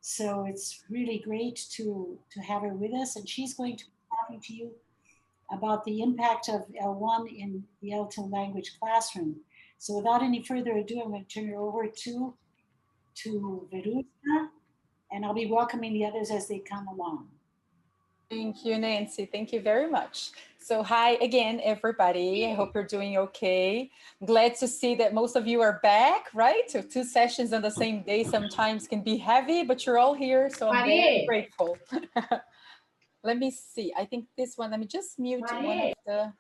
So it's really great to have her with us, and she's going to be talking to you about the impact of L1 in the L2 language classroom. So without any further ado, I'm going to turn it over to Veruska, and I'll be welcoming the others as they come along. Thank you, Nancy. Thank you very much. So hi again, everybody. I hope you're doing okay. I'm glad to see that most of you are back, right? So 2 sessions on the same day sometimes can be heavy, but you're all here, so I'm very grateful. Let me see. I think this one, let me just mute one of the,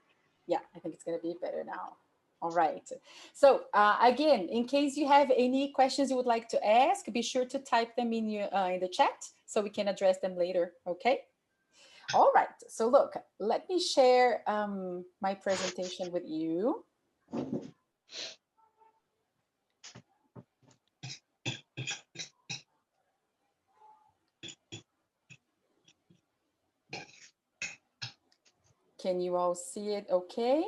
yeah, I think it's going to be better now. All right. So again, in case you have any questions you would like to ask, be sure to type them in the chat so we can address them later, okay? All right, so look, let me share my presentation with you. Can you all see it okay?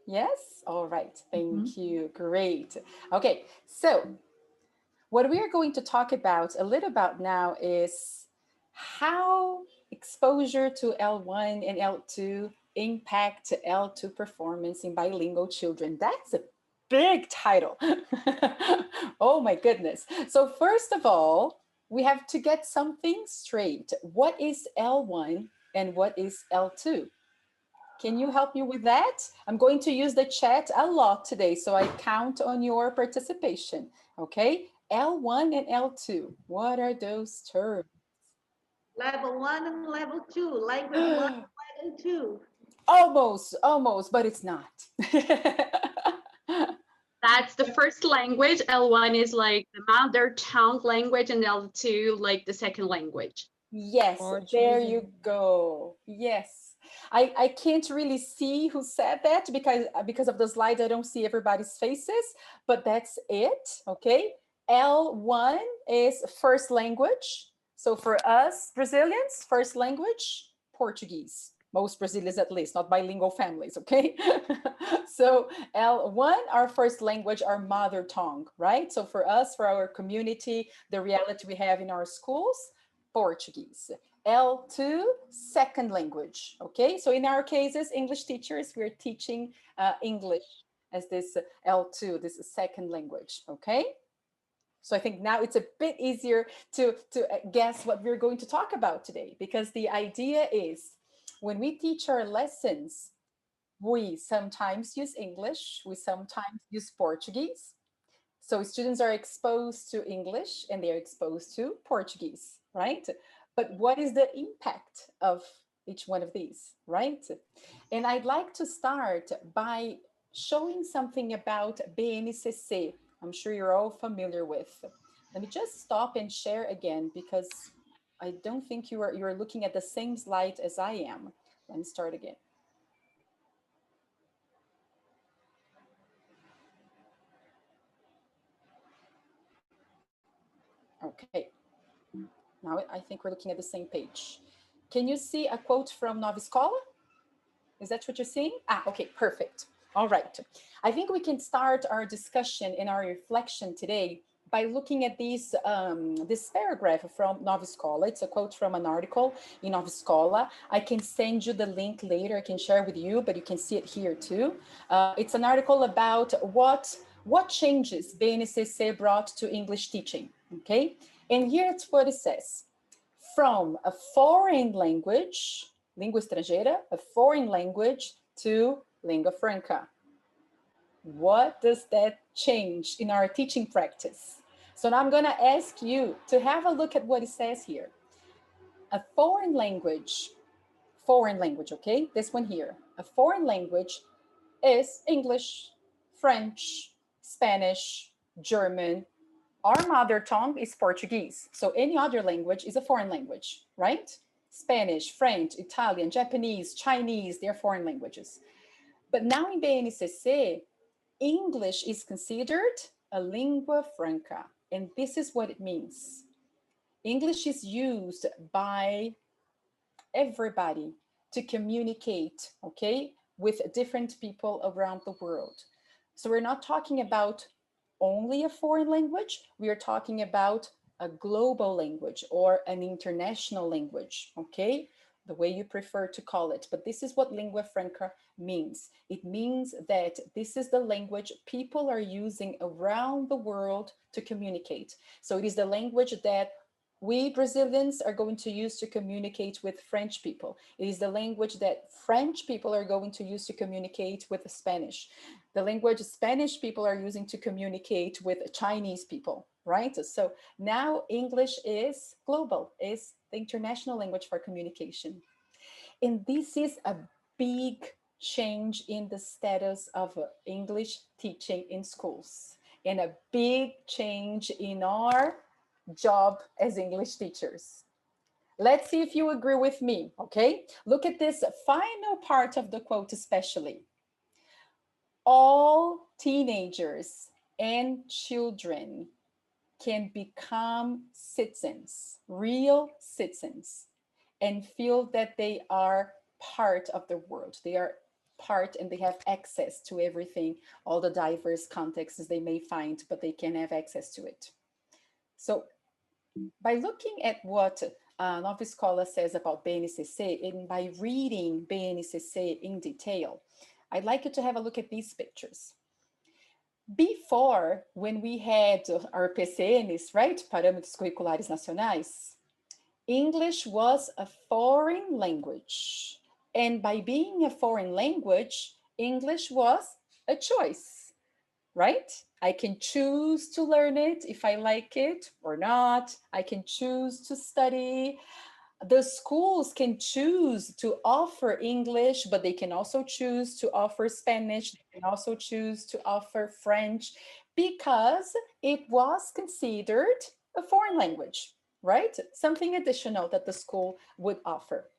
Yes? All right, thank you, great. Okay, so what we are going to talk about a little about now is how exposure to L1 and L2 impact L2 performance in bilingual children. That's a big title. Oh my goodness. So first of all, we have to get something straight. What is L1 and what is L2? Can you help me with that? I'm going to use the chat a lot today, so I count on your participation, okay? L1 and L2, what are those terms? Level 1 and level 2, language 1 and level 2. Almost, but it's not. That's the first language. L1 is like the mother tongue language, and L2 like the second language. Yes, there you go. Yes. I can't really see who said that because of the slides, I don't see everybody's faces, but that's it, okay? L1 is first language. So for us Brazilians, first language, Portuguese. Most Brazilians at least, not bilingual families, okay? So L1, our first language, our mother tongue, right? So for us, for our community, the reality we have in our schools, Portuguese. L2, second language, okay? So in our cases, English teachers, we're teaching English as this L2, this second language, okay? So I think now it's a bit easier to guess what we're going to talk about today, because the idea is when we teach our lessons, we sometimes use English, we sometimes use Portuguese. So students are exposed to English and they're exposed to Portuguese, right? But what is the impact of each one of these, right? And I'd like to start by showing something about BNCC. I'm sure you're all familiar with. Let me just stop and share again, because I don't think you're looking at the same slide as I am. Let me start again. Okay, now I think we're looking at the same page. Can you see a quote from Nova Escola? Is that what you're seeing? Ah, okay, perfect. All right. I think we can start our discussion and our reflection today by looking at this paragraph from Nova Escola. It's a quote from an article in Nova Escola. I can send you the link later. I can share with you, but you can see it here too. It's an article about what changes BNCC brought to English teaching, okay? And here's what it says. From a foreign language, língua estrangeira, a foreign language, to lingua franca. What does that change in our teaching practice? So now I'm going to ask you to have a look at what it says here. A foreign language, okay? This one here. A foreign language is English, French, Spanish, German. Our mother tongue is Portuguese. So any other language is a foreign language, right? Spanish, French, Italian, Japanese, Chinese, they're foreign languages. But now in BNCC, English is considered a lingua franca. And this is what it means. English is used by everybody to communicate, okay, with different people around the world. So we're not talking about only a foreign language. We are talking about a global language or an international language, okay? The way you prefer to call it. But this is what lingua franca means. It means that this is the language people are using around the world to communicate. So it is the language that we Brazilians are going to use to communicate with French people. It is the language that French people are going to use to communicate with Spanish. The language Spanish people are using to communicate with Chinese people, right? So now English is global, is the international language for communication. And this is a big change in the status of English teaching in schools, and a big change in our job as English teachers. Let's see if you agree with me, okay? Look at this final part of the quote especially. All teenagers and children can become citizens, real citizens, and feel that they are part of the world. They are part and they have access to everything, all the diverse contexts they may find, but they can have access to it. So by looking at what Nova Escola says about BNCC, and by reading BNCC in detail, I'd like you to have a look at these pictures. Before, when we had our PCNs, right, Parâmetros Curriculares Nacionais, English was a foreign language. And by being a foreign language, English was a choice, right? I can choose to learn it if I like it or not. I can choose to study. The schools can choose to offer English, but they can also choose to offer Spanish. They can also choose to offer French because it was considered a foreign language, right? Something additional that the school would offer.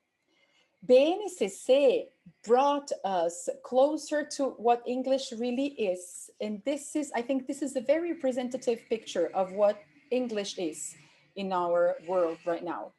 BNCC brought us closer to what English really is. And this is, I think this is a very representative picture of what English is in our world right now.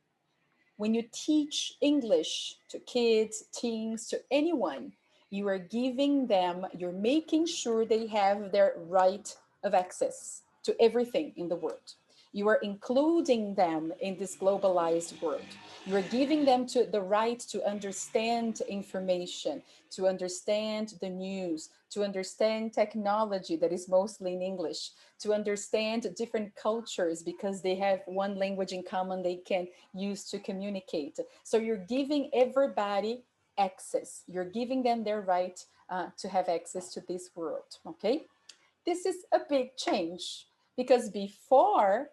When you teach English to kids, teens, to anyone, you are giving them, you're making sure they have their right of access to everything in the world. You are including them in this globalized world. You are giving them to the right to understand information, to understand the news, to understand technology that is mostly in English, to understand different cultures because they have one language in common they can use to communicate. So you're giving everybody access. You're giving them their right to have access to this world, okay? This is a big change because before,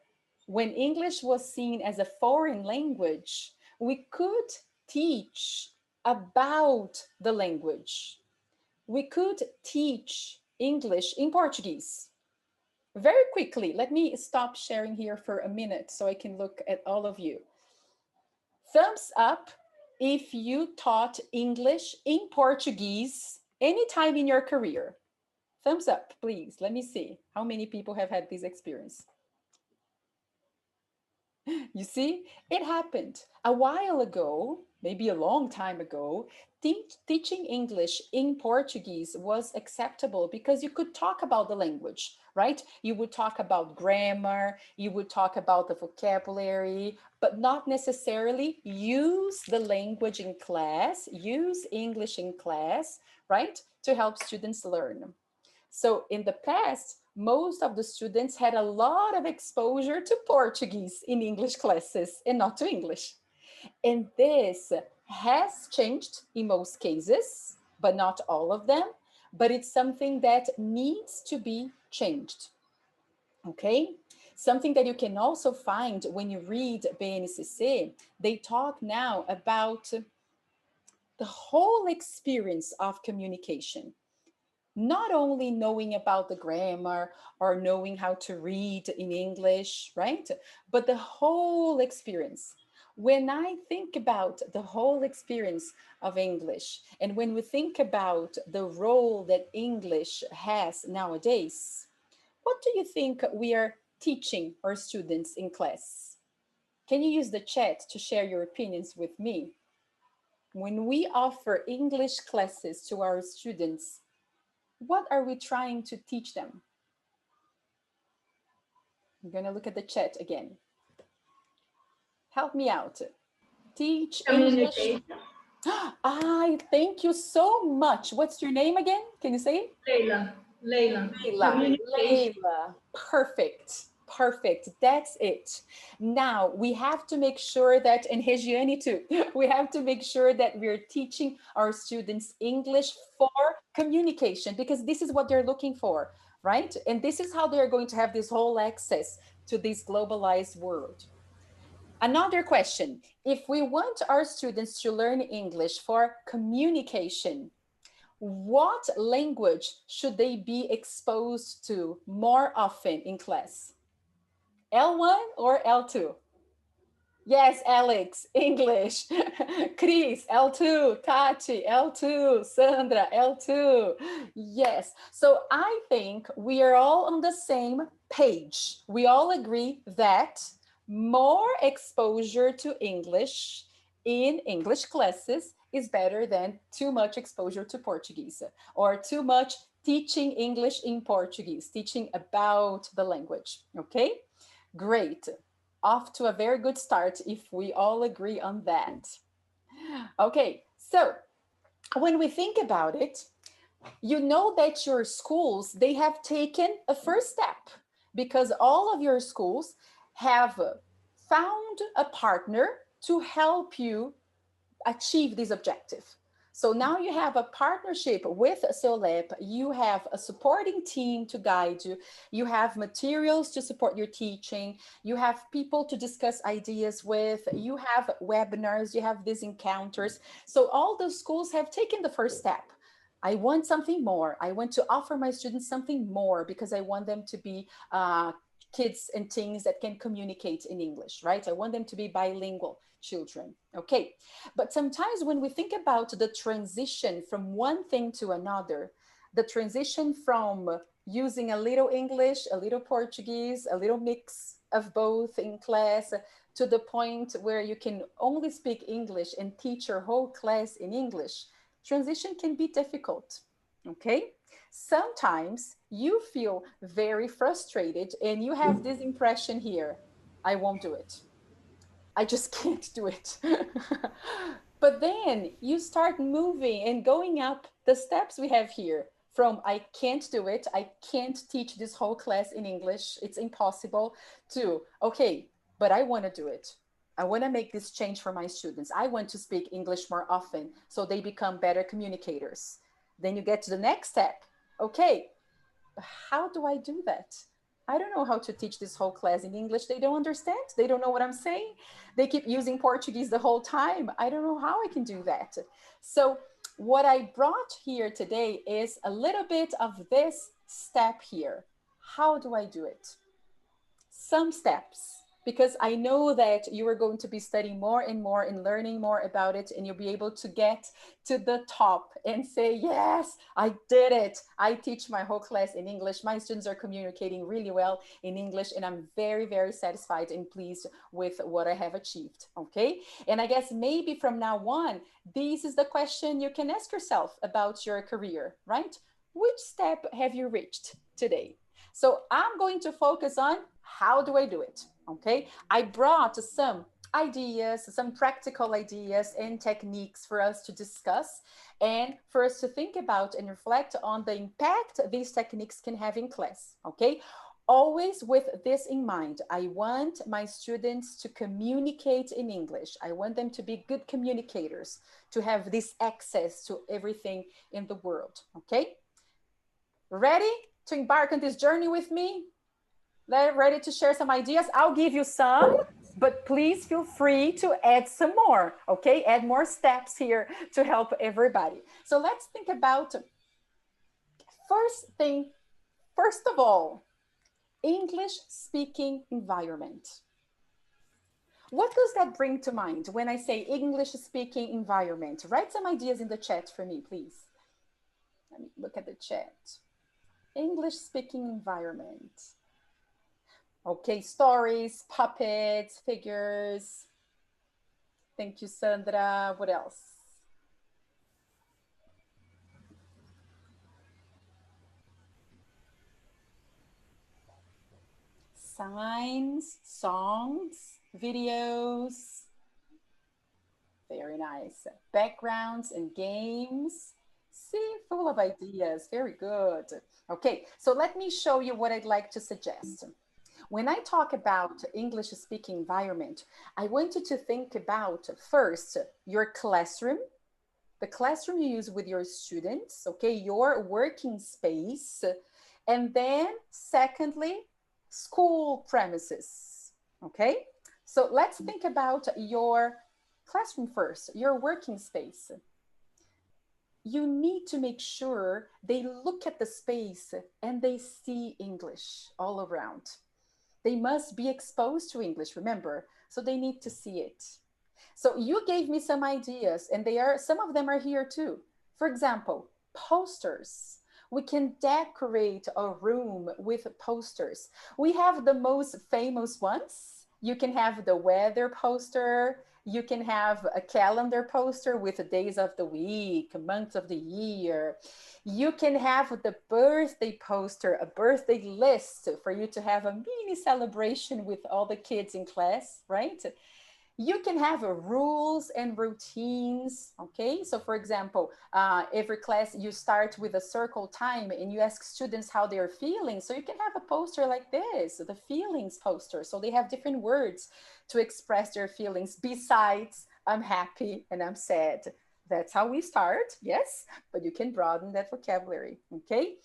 when English was seen as a foreign language, we could teach about the language. We could teach English in Portuguese. Very quickly, let me stop sharing here for a minute so I can look at all of you. Thumbs up if you taught English in Portuguese anytime in your career. Thumbs up, please. Let me see how many people have had this experience. You see, it happened a while ago, maybe a long time ago. Teaching English in Portuguese was acceptable because you could talk about the language, right? You would talk about grammar, you would talk about the vocabulary, but not necessarily use the language in class, use English in class, right? To help students learn. So in the past, most of the students had a lot of exposure to Portuguese in English classes and not to English. And this has changed in most cases, but not all of them. But it's something that needs to be changed. Okay? Something that you can also find when you read BNCC, they talk now about the whole experience of communication. Not only knowing about the grammar or knowing how to read in English, right? But the whole experience. When I think about the whole experience of English, and when we think about the role that English has nowadays, what do you think we are teaching our students in class? Can you use the chat to share your opinions with me? When we offer English classes to our students, what are we trying to teach them? I'm going to look at the chat again. Help me out. Teach English. Communication. Thank you so much. What's your name again? Can you say it? Leila. Leila. Leila. Communication. Leila. Perfect. Perfect. That's it. Now we have to make sure that, and Regiane too, we have to make sure that we're teaching our students English for communication, because this is what they're looking for, right? And this is how they're going to have this whole access to this globalized world. Another question, if we want our students to learn English for communication, what language should they be exposed to more often in class? L1 or L2? Yes, Alex, English. Chris, L2. Tati, L2. Sandra, L2. Yes. So I think we are all on the same page. We all agree that more exposure to English in English classes is better than too much exposure to Portuguese, or too much teaching English in Portuguese, teaching about the language. Okay, great. Off to a very good start if we all agree on that. Okay, so when we think about it, you know that your schools, they have taken a first step, because all of your schools have found a partner to help you achieve this objective. So now you have a partnership with Cel.Lep, you have a supporting team to guide you, you have materials to support your teaching, you have people to discuss ideas with, you have webinars, you have these encounters. So all those schools have taken the first step. I want something more. I want to offer my students something more, because I want them to be kids and teens that can communicate in English, right? I want them to be bilingual children. Okay, but sometimes when we think about the transition from one thing to another, the transition from using a little English, a little Portuguese, a little mix of both in class, to the point where you can only speak English and teach your whole class in English, transition can be difficult. Okay, sometimes you feel very frustrated and you have this impression here, I won't do it. I just can't do it. But then you start moving and going up the steps we have here, from I can't do it, I can't teach this whole class in English, it's impossible, to okay, but I want to do it. I want to make this change for my students. I want to speak English more often so they become better communicators. Then you get to the next step. Okay, how do I do that? I don't know how to teach this whole class in English. They don't understand. They don't know what I'm saying. They keep using Portuguese the whole time. I don't know how I can do that. So what I brought here today is a little bit of this step here. How do I do it? Some steps, because I know that you are going to be studying more and more and learning more about it, and you'll be able to get to the top and say, yes, I did it. I teach my whole class in English. My students are communicating really well in English, and I'm very, very satisfied and pleased with what I have achieved. Okay. And I guess maybe from now on, this is the question you can ask yourself about your career, right? Which step have you reached today? So I'm going to focus on how do I do it? Okay, I brought some ideas, some practical ideas and techniques for us to discuss and for us to think about and reflect on the impact these techniques can have in class. Okay, always with this in mind. I want my students to communicate in English. I want them to be good communicators, to have this access to everything in the world. Okay, ready to embark on this journey with me? Ready to share some ideas? I'll give you some, but please feel free to add some more, okay? Add more steps here to help everybody. So let's think about, first of all, English speaking environment. What does that bring to mind when I say English speaking environment? Write some ideas in the chat for me, please. Let me look at the chat. English speaking environment. Okay, stories, puppets, figures. Thank you, Sandra. What else? Signs, songs. videos. Very nice. Backgrounds and games. See, full of ideas. Very good. Okay, so let me show you what I'd like to suggest. When I talk about English speaking environment, I want you to think about first your classroom, the classroom you use with your students, okay, your working space, and then secondly, school premises, okay? So let's think about your classroom first, your working space. You need to make sure they look at the space and they see English all around. They must be exposed to English, remember, so they need to see it. So you gave me some ideas, and some of them are here too. For example, posters. We can decorate a room with posters. We have the most famous ones. You can have the weather poster. You can have a calendar poster with the days of the week, months of the year. You can have the birthday poster, a birthday list for you to have a mini celebration with all the kids in class, right? You can have rules and routines, okay? So for example, every class you start with a circle time and you ask students how they're feeling. So you can have a poster like this, the feelings poster. So they have different words to express their feelings besides I'm happy and I'm sad. That's how we start, yes, but you can broaden that vocabulary, okay?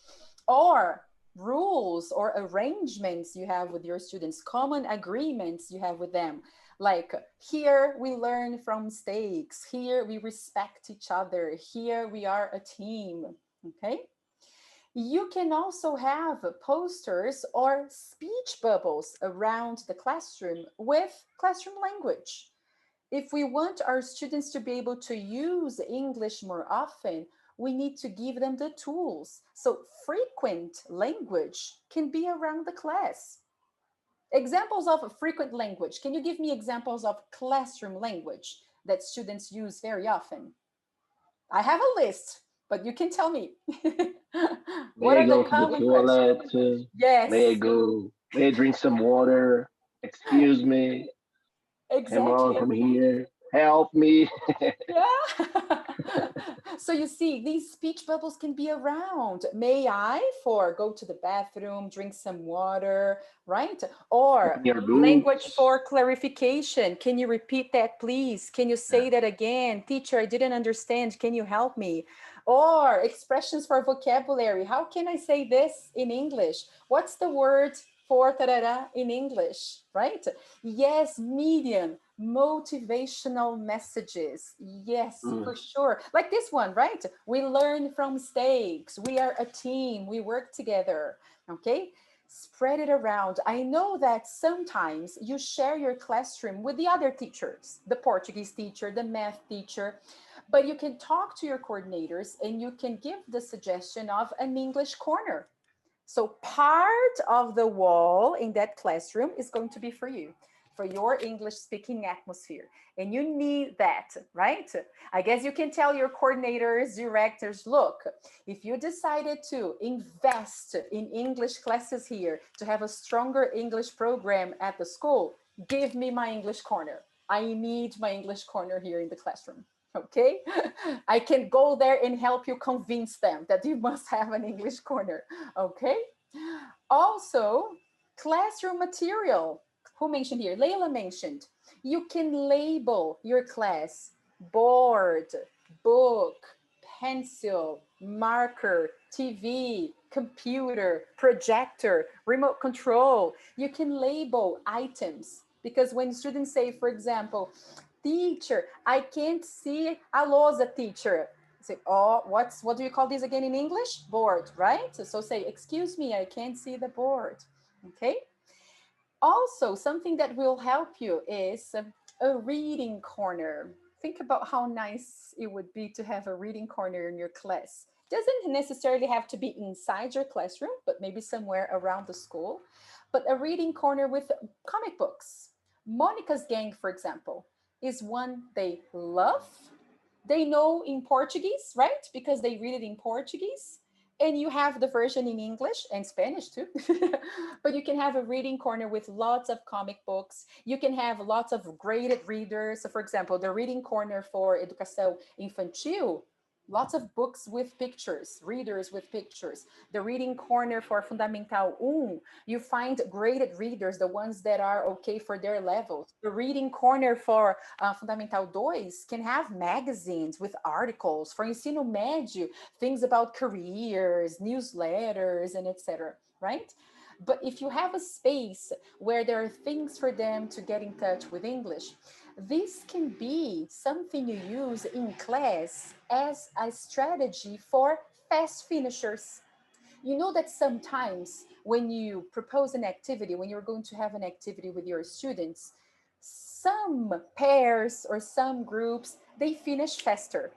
Or rules or arrangements you have with your students, common agreements you have with them. Like here we learn from mistakes, here we respect each other, here we are a team, okay? You can also have posters or speech bubbles around the classroom with classroom language. If we want our students to be able to use English more often, we need to give them the tools. So frequent language can be around the class. Examples of frequent language. Can you give me examples of classroom language that students use very often? I have a list, but you can tell me. What May I are the go to the common questions? toilet? May I Yes, go? May I drink some water? Excuse me. Come on, exactly. come here. Help me. Yeah. So you see, these speech bubbles can be around. May I for go to the bathroom, drink some water, right? Or Open your language boots. for clarification. Can you repeat that, please? Can you Yeah. say that again? Teacher, I didn't understand. Can you help me? Or expressions for vocabulary. How can I say this in English? What's the word for tarara in English, right? Yes, medium, motivational messages. Yes, Mm. for sure. Like this one, right? We learn from mistakes. We are a team. We work together. Okay. Spread it around. I know that sometimes you share your classroom with the other teachers, the Portuguese teacher, the math teacher, but you can talk to your coordinators and you can give the suggestion of an English corner. So part of the wall in that classroom is going to be for you, for your English speaking atmosphere. And you need that, right? I guess you can tell your coordinators, directors, look, if you decided to invest in English classes here, to have a stronger English program at the school, give me my English corner. I need my English corner here in the classroom. Okay, I can go there and help you convince them that you must have an English corner. Okay. Also, classroom material. Who mentioned here? Leila mentioned. You can label your class board, book, pencil, marker, TV, computer, projector, remote control. You can label items because when students say, for example, teacher, I can't see a lousa, teacher. Say, oh, what do you call this again in English? Board, right? So say, excuse me, I can't see the board. Okay. Also, something that will help you is a reading corner. Think about how nice it would be to have a reading corner in your class. Doesn't necessarily have to be inside your classroom, but maybe somewhere around the school. But a reading corner with comic books. Monica's gang, for example, is one they love. They know in Portuguese, right? Because they read it in Portuguese. And you have the version in English and Spanish too. But you can have a reading corner with lots of comic books. You can have lots of graded readers. So for example, the reading corner for Educação Infantil, lots of books with pictures, readers with pictures. The reading corner for Fundamental 1, you find graded readers, the ones that are okay for their levels. The reading corner for Fundamental 2 can have magazines with articles. For Ensino Médio, things about careers, newsletters, and etc. Right? But if you have a space where there are things for them to get in touch with English, this can be something you use in class as a strategy for fast finishers. You know that sometimes when you propose an activity, when you're going to have an activity with your students, some pairs or some groups, they finish faster.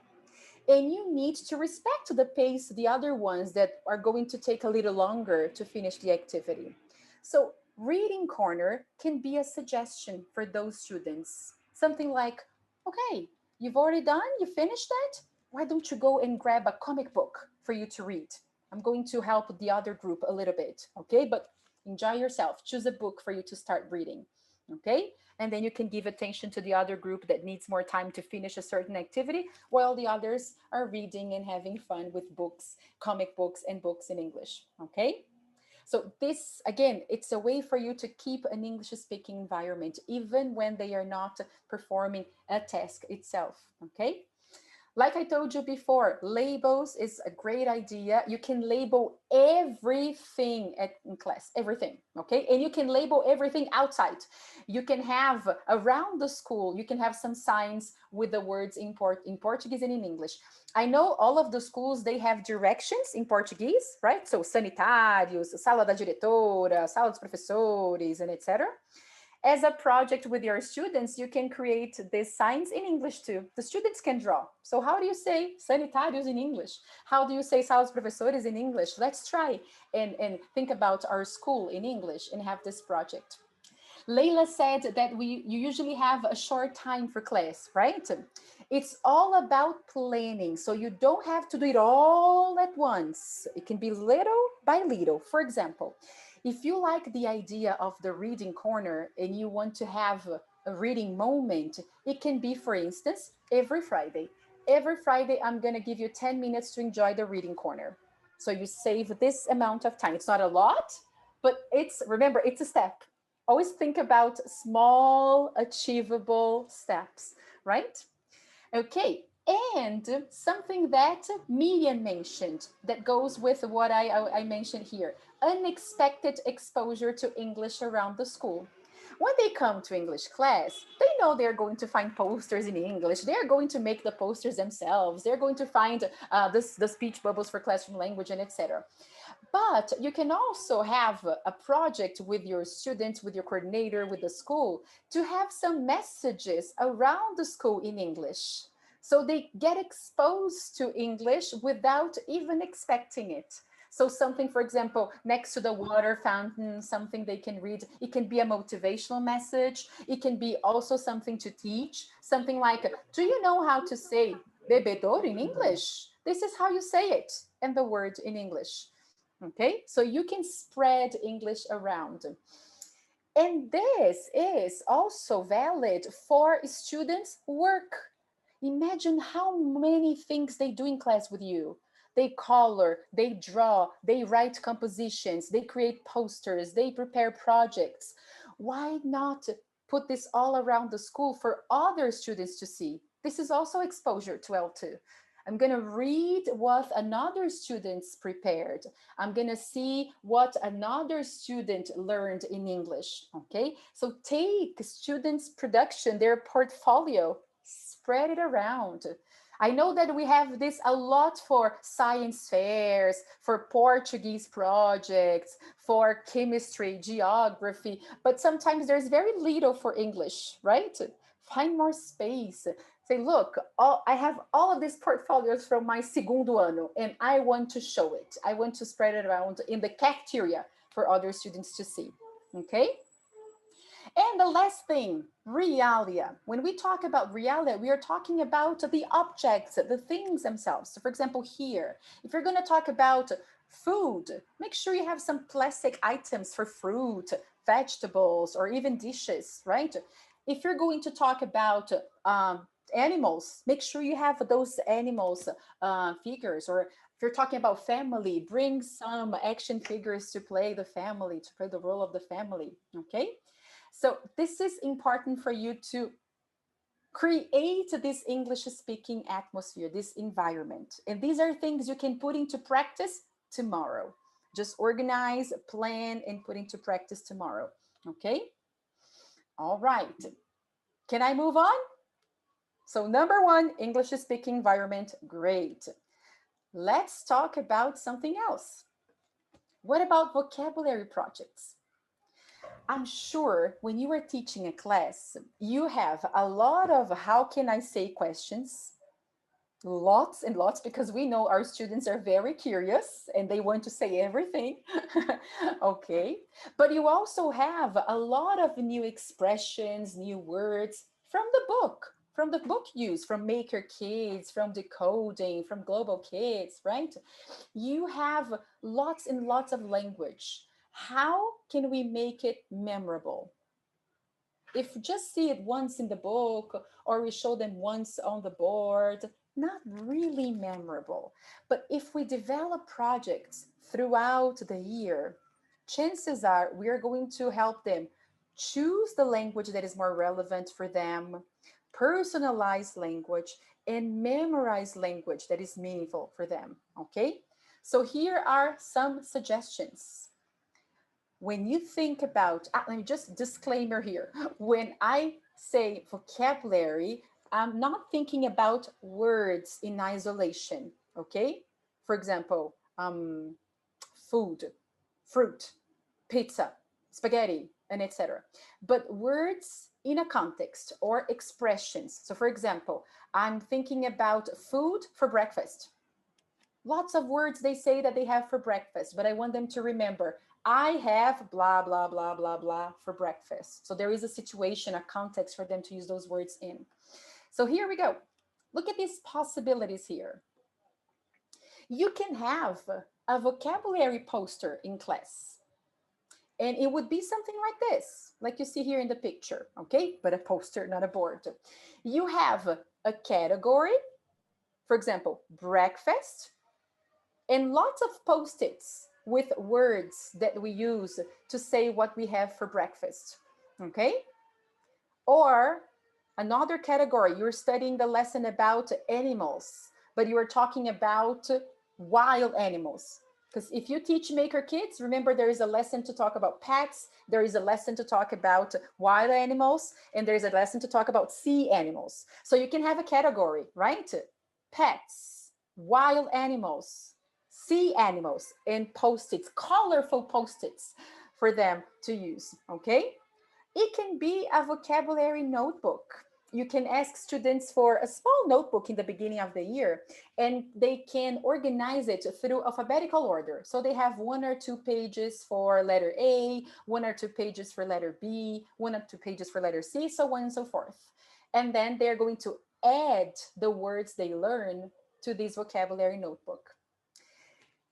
And you need to respect the pace of the other ones that are going to take a little longer to finish the activity. So reading corner can be a suggestion for those students. Something like, okay, you've already done, you finished that? Why don't you go and grab a comic book for you to read? I'm going to help the other group a little bit, okay? But enjoy yourself. Choose a book for you to start reading, okay? And then you can give attention to the other group that needs more time to finish a certain activity, while the others are reading and having fun with books, comic books, and books in English, okay? So this, again, it's a way for you to keep an English-speaking environment, even when they are not performing a task itself, okay? Like I told you before, labels is a great idea. You can label everything in class, everything, okay? And you can label everything outside. You can have around the school, you can have some signs with the words in Portuguese and in English. I know all of the schools, they have directions in Portuguese, right? So sanitários, sala da diretora, sala dos professores, and etc. As a project with your students, you can create these signs in English too. The students can draw. So how do you say sanitários in English? How do you say salas professores in English? Let's try and think about our school in English and have this project. Leila said that you usually have a short time for class, right? It's all about planning. So you don't have to do it all at once. It can be little by little. For example, if you like the idea of the reading corner and you want to have a reading moment, it can be, for instance, every Friday. Every Friday, I'm going to give you 10 minutes to enjoy the reading corner. So you save this amount of time. It's not a lot, but remember, it's a step. Always think about small, achievable steps, right? Okay, and something that Miriam mentioned that goes with what I mentioned here, unexpected exposure to English around the school. When they come to English class, they know they're going to find posters in English. They're going to make the posters themselves. They're going to find the speech bubbles for classroom language and etc. But you can also have a project with your students, with your coordinator, with the school, to have some messages around the school in English. So they get exposed to English without even expecting it. So something, for example, next to the water fountain, something they can read. It can be a motivational message. It can be also something to teach. Something like, do you know how to say bebedor in English? This is how you say it, and the word in English. Okay, so you can spread English around. And this is also valid for students' work. Imagine how many things they do in class with you. They color, they draw, they write compositions, they create posters, they prepare projects. Why not put this all around the school for other students to see? This is also exposure to L2. I'm going to read what another student's prepared. I'm going to see what another student learned in English, okay? So take students' production, their portfolio, spread it around. I know that we have this a lot for science fairs, for Portuguese projects, for chemistry, geography, but sometimes there's very little for English, right? Find more space. Say, look, I have all of these portfolios from my segundo ano, and I want to show it. I want to spread it around in the cafeteria for other students to see, okay? And the last thing, realia. When we talk about realia, we are talking about the objects, the things themselves. So for example, here, if you're going to talk about food, make sure you have some plastic items for fruit, vegetables, or even dishes, right? If you're going to talk about animals, make sure you have those animals figures. Or if you're talking about family, bring some action figures to play the family, to play the role of the family, okay? So this is important for you to create this English speaking atmosphere, this environment. And these are things you can put into practice tomorrow. Just organize, plan, and put into practice tomorrow, okay? All right. Can I move on? So number one, English speaking environment, great. Let's talk about something else. What about vocabulary projects? I'm sure when you are teaching a class, you have a lot of how can I say questions, lots and lots, because we know our students are very curious and they want to say everything. Okay. But you also have a lot of new expressions, new words from the book use, from Maker Kids, from Decoding, from Global Kids, right? You have lots and lots of language. How can we make it memorable? If we just see it once in the book or we show them once on the board, not really memorable. But if we develop projects throughout the year, chances are we are going to help them choose the language that is more relevant for them, personalize language, and memorize language that is meaningful for them. Okay? So here are some suggestions. When you think about, let me just disclaimer here. When I say vocabulary, I'm not thinking about words in isolation, okay? For example, food, fruit, pizza, spaghetti, and etc. But words in a context or expressions. So for example, I'm thinking about food for breakfast. Lots of words they say that they have for breakfast, but I want them to remember, I have blah, blah, blah, blah, blah for breakfast. So there is a situation, a context for them to use those words in. So here we go. Look at these possibilities here. You can have a vocabulary poster in class. And it would be something like this, like you see here in the picture, okay? But a poster, not a board. You have a category, for example, breakfast, and lots of post-its with words that we use to say what we have for breakfast, okay? Or another category, you're studying the lesson about animals, but you are talking about wild animals. Because if you teach Maker Kids, remember there is a lesson to talk about pets, there is a lesson to talk about wild animals, and there's a lesson to talk about sea animals. So you can have a category, right? Pets, wild animals, sea animals, and post-its, colorful post-its for them to use, okay? It can be a vocabulary notebook. You can ask students for a small notebook in the beginning of the year, and they can organize it through alphabetical order. So they have 1 or 2 pages for letter A, 1 or 2 pages for letter B, 1 or 2 pages for letter C, so on and so forth. And then they're going to add the words they learn to this vocabulary notebook.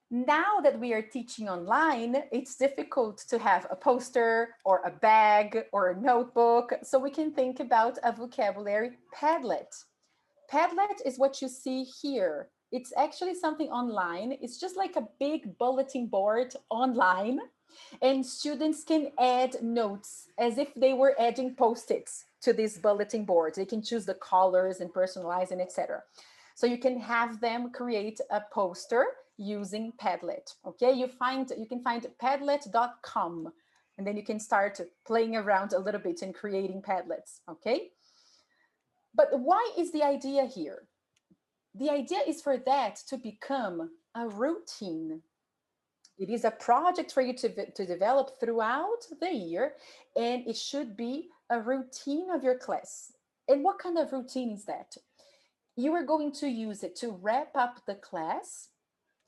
Now that we are teaching online, it's difficult to have a poster or a bag or a notebook, so we can think about a vocabulary Padlet. Padlet is what you see here. It's actually something online. It's just like a big bulletin board online, and students can add notes as if they were adding post-its to this bulletin board. They can choose the colors and personalize and etc. So you can have them create a poster using Padlet. Okay, you can find padlet.com, and then you can start playing around a little bit and creating Padlets. Okay, but why is the idea here? The idea is for that to become a routine. It is a project for you to develop throughout the year, and it should be a routine of your class. And what kind of routine is that? You are going to use it to wrap up the class.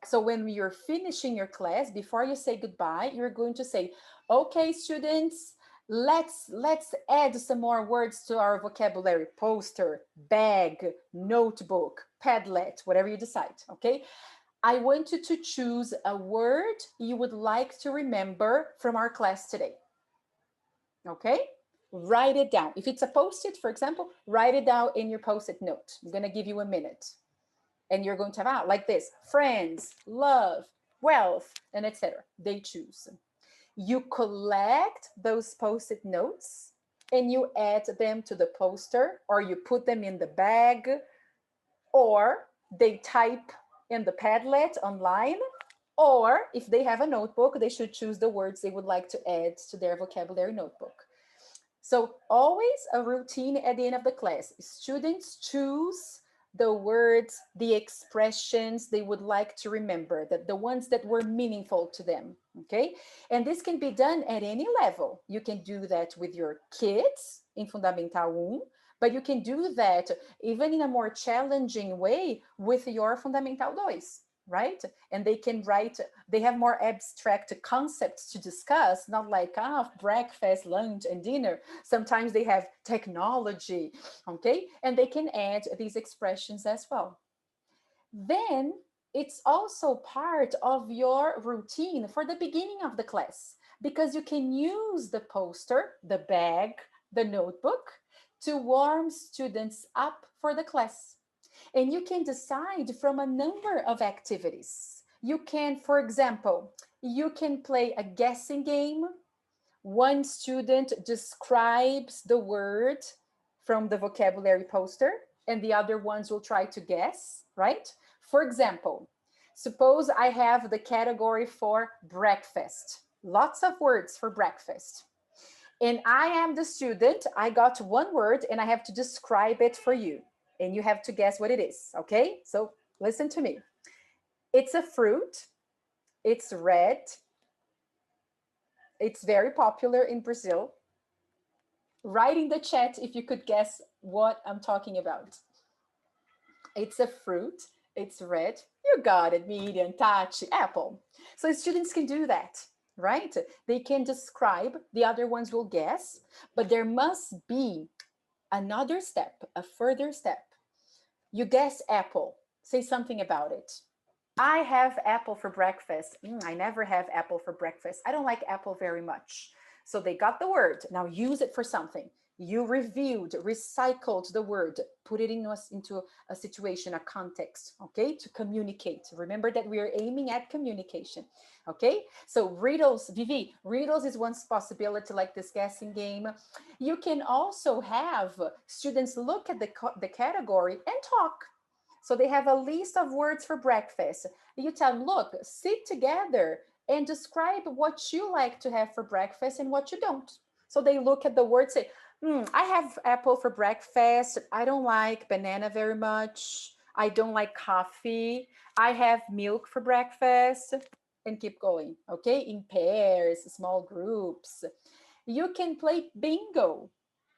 So when you're finishing your class, before you say goodbye, you're going to say, okay, students, Let's add some more words to our vocabulary. Poster, bag, notebook, Padlet, whatever you decide, okay? I want you to choose a word you would like to remember from our class today, okay? Write it down. If it's a post-it, for example, write it down in your post-it note. I'm gonna give you a minute. And you're going to have like this, friends, love, wealth, and etc. They choose. You collect those post-it notes and you add them to the poster, or you put them in the bag, or they type in the Padlet online, or if they have a notebook, they should choose the words they would like to add to their vocabulary notebook. So always a routine at the end of the class. Students choose the words, the expressions they would like to remember, that the ones that were meaningful to them, okay? And this can be done at any level. You can do that with your kids in Fundamental 1, but you can do that even in a more challenging way with your Fundamental 2, right? And they can write, they have more abstract concepts to discuss, not like breakfast, lunch, and dinner. Sometimes they have technology, okay? And they can add these expressions as well. Then it's also part of your routine for the beginning of the class, because you can use the poster, the bag, the notebook to warm students up for the class. And you can decide from a number of activities. You can, for example, you can play a guessing game. One student describes the word from the vocabulary poster, and the other ones will try to guess, right? For example, suppose I have the category for breakfast. Lots of words for breakfast. And I am the student, I got one word and I have to describe it for you. And you have to guess what it is, okay? So listen to me. It's a fruit, it's red, it's very popular in Brazil. Write in the chat if you could guess what I'm talking about. It's a fruit, it's red. You got it, medium, touch, apple. So students can do that, right? They can describe, the other ones will guess, but there must be another step, a further step. You guess apple, say something about it. I have apple for breakfast. I never have apple for breakfast. I don't like apple very much. So they got the word. Now use it for something. You reviewed, recycled the word, put it into a situation, a context, okay, to communicate. Remember that we are aiming at communication, okay? So riddles, Vivi, riddles is one possibility, like this guessing game. You can also have students look at the category and talk. So they have a list of words for breakfast. You tell them, look, sit together and describe what you like to have for breakfast and what you don't. So they look at the words, say, I have apple for breakfast. I don't like banana very much. I don't like coffee. I have milk for breakfast, and keep going, okay? In pairs, small groups. You can play bingo.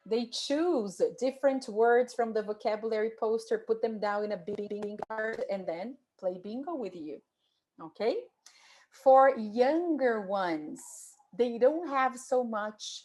They choose different words from the vocabulary poster, put them down in a bingo card, and then play bingo with you, okay? For younger ones, they don't have so much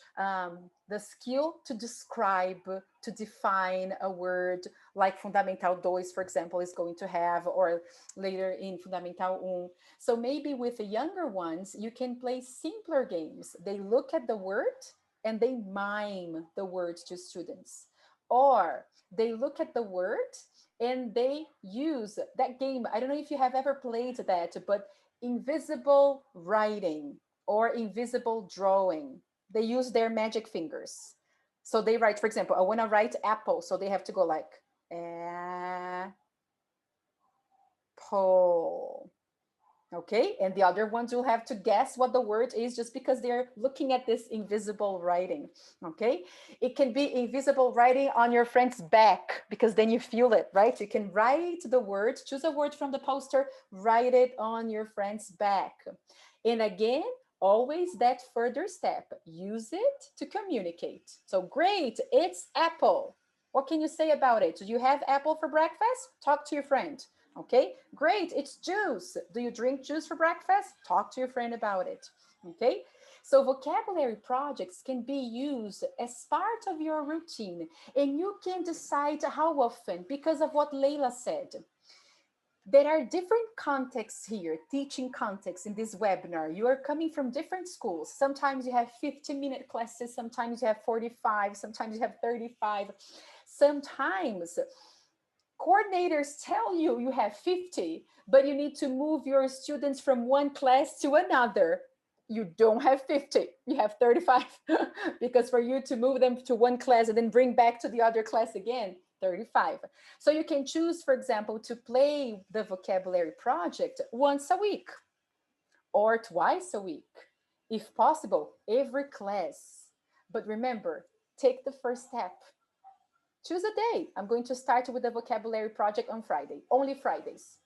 the skill to describe, to define a word like Fundamental 2, for example, is going to have, or later in Fundamental 1. So maybe with the younger ones, you can play simpler games. They look at the word and they mime the words to students. Or they look at the word and they use that game. I don't know if you have ever played that, but invisible writing or invisible drawing. They use their magic fingers. So they write, for example, I want to write apple. So they have to go like, apple. Okay, and the other ones will have to guess what the word is just because they're looking at this invisible writing. Okay, it can be invisible writing on your friend's back because then you feel it, right? You can write the word, choose a word from the poster, write it on your friend's back. And again, always that further step, use it to communicate. So great, it's apple. What can you say about it? Do you have apple for breakfast? Talk to your friend. Okay, great, it's juice. Do you drink juice for breakfast? Talk to your friend about it. Okay, So vocabulary projects can be used as part of your routine, and you can decide how often, because of what Leila said. There are different contexts here, teaching contexts in this webinar. You are coming from different schools. Sometimes you have 15-minute classes, sometimes you have 45, sometimes you have 35. Sometimes coordinators tell you you have 50, but you need to move your students from one class to another. You don't have 50, you have 35, because for you to move them to one class and then bring back to the other class again, 35. So you can choose, for example, to play the vocabulary project once a week or twice a week, if possible, every class. But remember, take the first step. Choose a day. I'm going to start with the vocabulary project on Friday, only Fridays.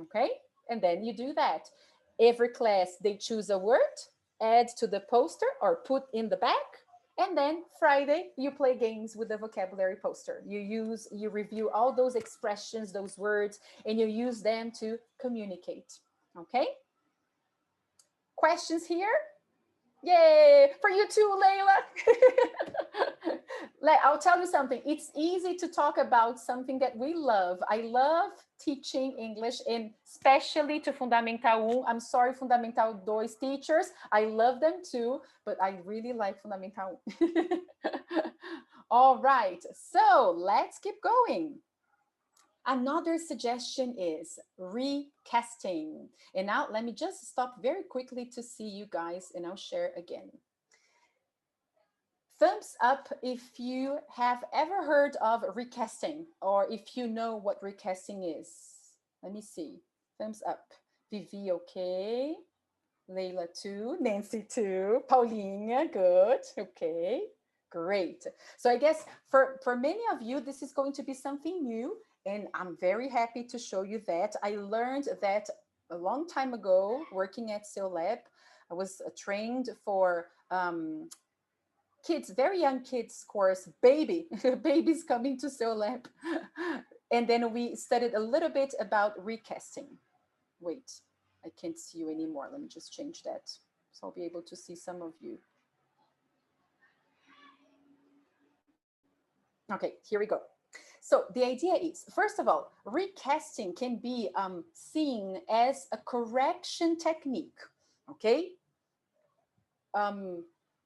Okay? And then you do that. Every class, they choose a word, add to the poster or put in the back. And then Friday, you play games with the vocabulary poster. You review all those expressions, those words, and you use them to communicate. Okay? Questions here? Yay, for you too, Leila. I'll tell you something. It's easy to talk about something that we love. I love teaching English, and especially to Fundamental 1. I'm sorry, Fundamental 2 teachers. I love them too, but I really like Fundamental 1. All right, so let's keep going. Another suggestion is recasting. And now let me just stop very quickly to see you guys, and I'll share again. Thumbs up if you have ever heard of recasting, or if you know what recasting is. Let me see. Thumbs up. Vivi, okay. Leila too. Nancy too. Paulinha, good. Okay, great. So I guess for many of you, this is going to be something new. And I'm very happy to show you that. I learned that a long time ago working at Cel.Lep. I was trained for kids, very young kids course, babies coming to Cel.Lep. And then we studied a little bit about recasting. Wait, I can't see you anymore. Let me just change that. So I'll be able to see some of you. Okay, here we go. So the idea is, first of all, recasting can be seen as a correction technique, okay?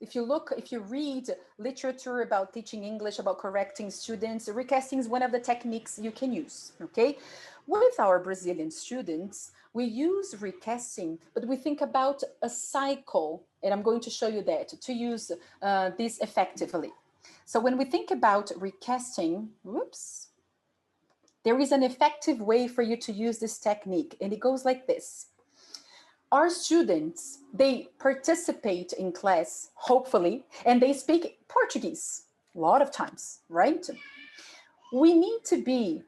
If you read literature about teaching English, about correcting students, recasting is one of the techniques you can use, okay? With our Brazilian students, we use recasting, but we think about a cycle, and I'm going to show you that, to use this effectively. So when we think about recasting, whoops, there is an effective way for you to use this technique, and it goes like this. Our students, they participate in class, hopefully, and they speak Portuguese a lot of times, right? We need to be,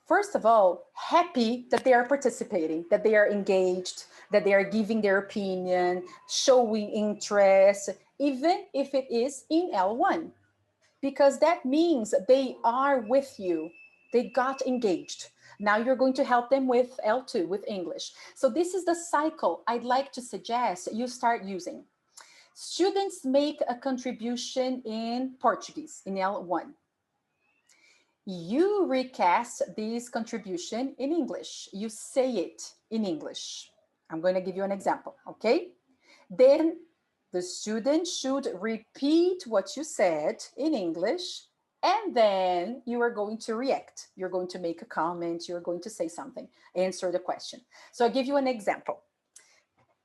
first of all, happy that they are participating, that they are engaged, that they are giving their opinion, showing interest, even if it is in L1, because that means they are with you. They got engaged. Now you're going to help them with L2, with English. So this is the cycle I'd like to suggest you start using. Students make a contribution in Portuguese, in L1. You recast this contribution in English. You say it in English. I'm going to give you an example, okay? Then the student should repeat what you said in English, and then you are going to react. You're going to make a comment. You're going to say something, answer the question. So I'll give you an example.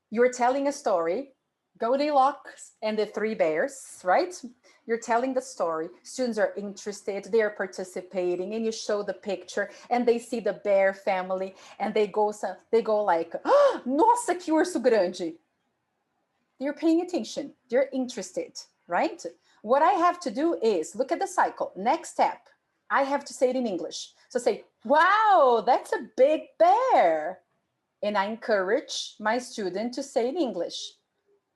You're telling a story, Goldilocks and the Three Bears, right? You're telling the story. Students are interested. They are participating, and you show the picture, and they see the bear family, and they go like, oh, nossa, que urso grande. They're paying attention. They're interested, right? What I have to do is look at the cycle. Next step, I have to say it in English. So say, wow, that's a big bear. And I encourage my student to say in English.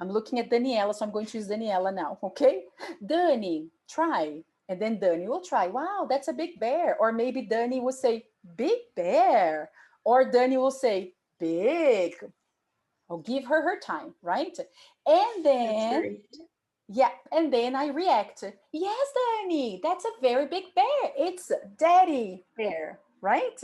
I'm looking at Daniela, so I'm going to use Daniela now, okay? Dani, try. And then Dani will try, wow, that's a big bear. Or maybe Dani will say, big bear. Or Dani will say, big. I'll give her her time, right? And then, yeah, and then I react. Yes, Danny, that's a very big bear. It's Daddy Bear, right?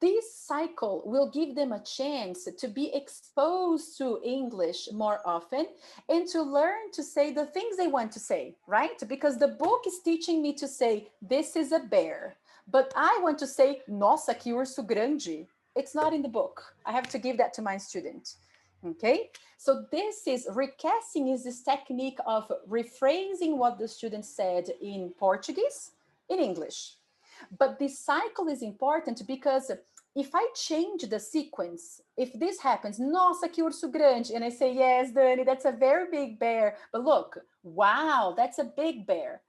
This cycle will give them a chance to be exposed to English more often and to learn to say the things they want to say, right? Because the book is teaching me to say, this is a bear. But I want to say, nossa, que urso grande. It's not in the book. I have to give that to my student. Okay, so this is recasting, is this technique of rephrasing what the student said in Portuguese in English. But this cycle is important because if I change the sequence, if this happens, nossa, que urso grande, and I say, yes, Dani, that's a very big bear, but look, wow, that's a big bear.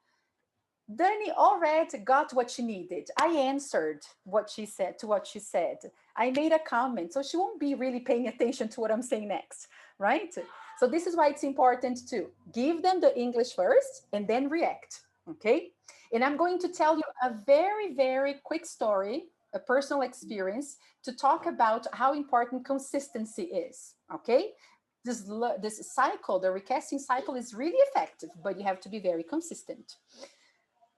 Dani already got what she needed. I answered what she said to what she said. I made a comment, so she won't be really paying attention to what I'm saying next, right? So this is why it's important to give them the English first and then react, okay? And I'm going to tell you a very, very quick story, a personal experience to talk about how important consistency is, okay? This cycle, the recasting cycle is really effective, but you have to be very consistent.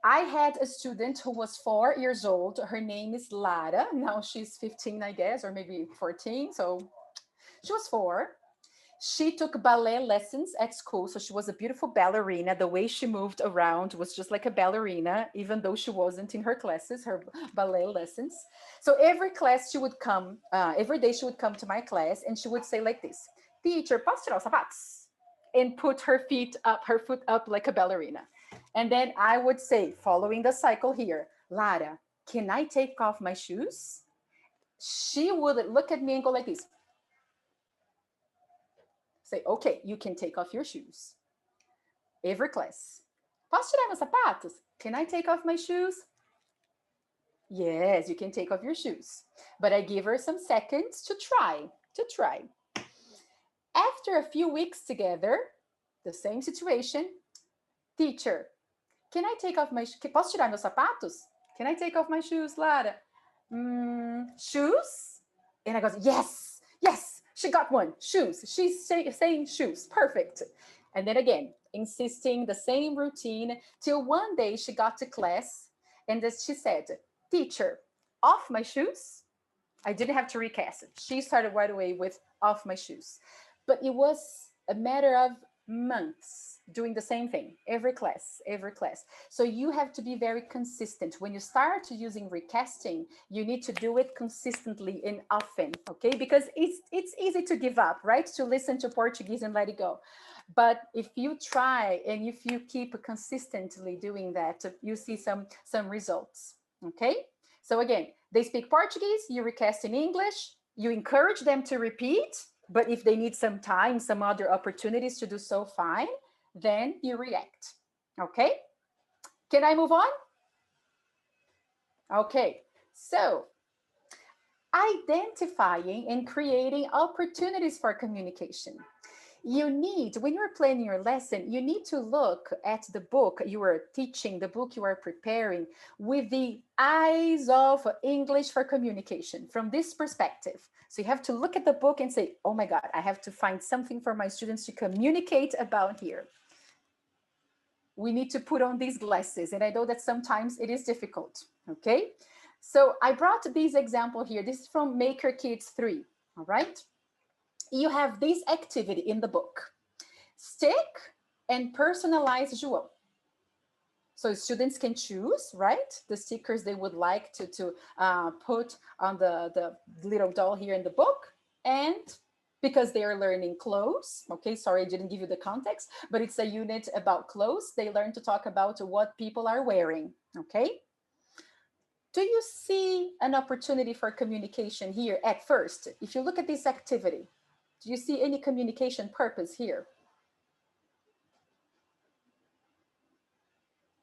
I had a student who was 4 years old. Her name is Lara. Now she's 15, I guess, or maybe 14. So she was 4. She took ballet lessons at school. So she was a beautiful ballerina. The way she moved around was just like a ballerina, even though she wasn't in her classes, her ballet lessons. So every class she would come, every day she would come to my class and she would say like this, teacher, posso tirar os sapatos? And put her foot up like a ballerina. And then I would say, following the cycle here, Lara, can I take off my shoes? She would look at me and go like this. Say, okay, you can take off your shoes. Every class. Posso tirar meus sapatos? Can I take off my shoes? Yes, you can take off your shoes. But I give her some seconds to try. After a few weeks together, the same situation, teacher, can I take off my posso tirar meus sapatos? Can I take off my shoes, Lara? Shoes? And I go, yes, she got one, shoes. She's saying shoes, perfect. And then again, insisting the same routine till one day she got to class and she said, teacher, off my shoes? I didn't have to recast it. She started right away with off my shoes. But it was a matter of months doing the same thing every class. So you have to be very consistent. When you start using recasting, you need to do it consistently and often, okay? Because it's easy to give up, right? To listen to Portuguese and let it go. But if you try and if you keep consistently doing that, you see some results, okay? So again, they speak Portuguese, you recast in English, you encourage them to repeat, but if they need some time, some other opportunities to do so, fine, then you react, okay? Can I move on? Okay, so identifying and creating opportunities for communication. You need, when you're planning your lesson, you need to look at the book you are teaching, the book you are preparing, with the eyes of English for communication, from this perspective. So you have to look at the book and say, oh my God, I have to find something for my students to communicate about here. We need to put on these glasses. And I know that sometimes it is difficult, okay? So I brought this example here. This is from Maker Kids 3, all right? You have this activity in the book, stick and personalize João. So students can choose, right? The stickers they would like to put on the little doll here in the book. And because they are learning clothes, okay, sorry, I didn't give you the context, but it's a unit about clothes. They learn to talk about what people are wearing, okay? Do you see an opportunity for communication here at first? If you look at this activity, do you see any communication purpose here?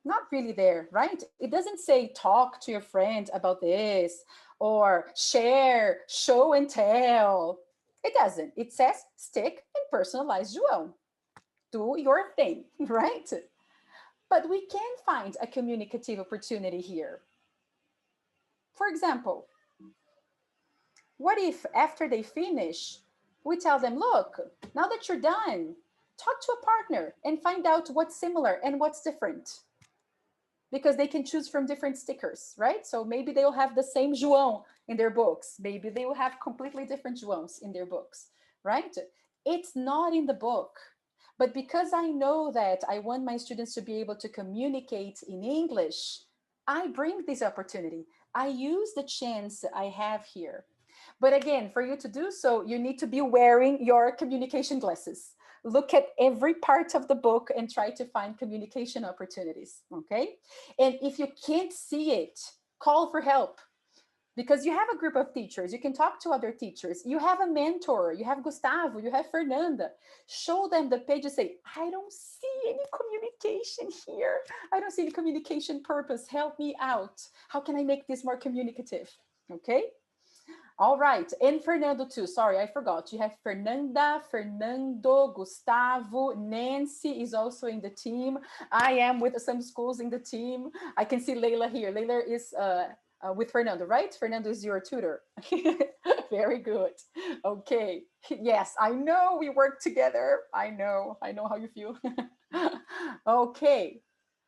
Not really there, right? It doesn't say talk to your friend about this or share, show and tell. It doesn't. It says stick and personalize João. Do your thing, right? But we can find a communicative opportunity here. For example, what if after they finish, we tell them, look, now that you're done, talk to a partner and find out what's similar and what's different. Because they can choose from different stickers, right? So maybe they'll have the same João in their books. Maybe they will have completely different Joãos in their books, right? It's not in the book. But because I know that I want my students to be able to communicate in English, I bring this opportunity. I use the chance I have here. But again, for you to do so, you need to be wearing your communication glasses. Look at every part of the book and try to find communication opportunities, okay? And if you can't see it, call for help. Because you have a group of teachers, you can talk to other teachers, you have a mentor, you have Gustavo, you have Fernanda. Show them the page and say, I don't see any communication here. I don't see any communication purpose. Help me out. How can I make this more communicative? Okay? All right, and Fernando too. Sorry, I forgot. You have Fernanda, Fernando, Gustavo, Nancy is also in the team. I am with some schools in the team. I can see Leila here. Leila is with Fernando, right? Fernando is your tutor. Very good. Okay. Yes, I know we work together. I know how you feel. Okay.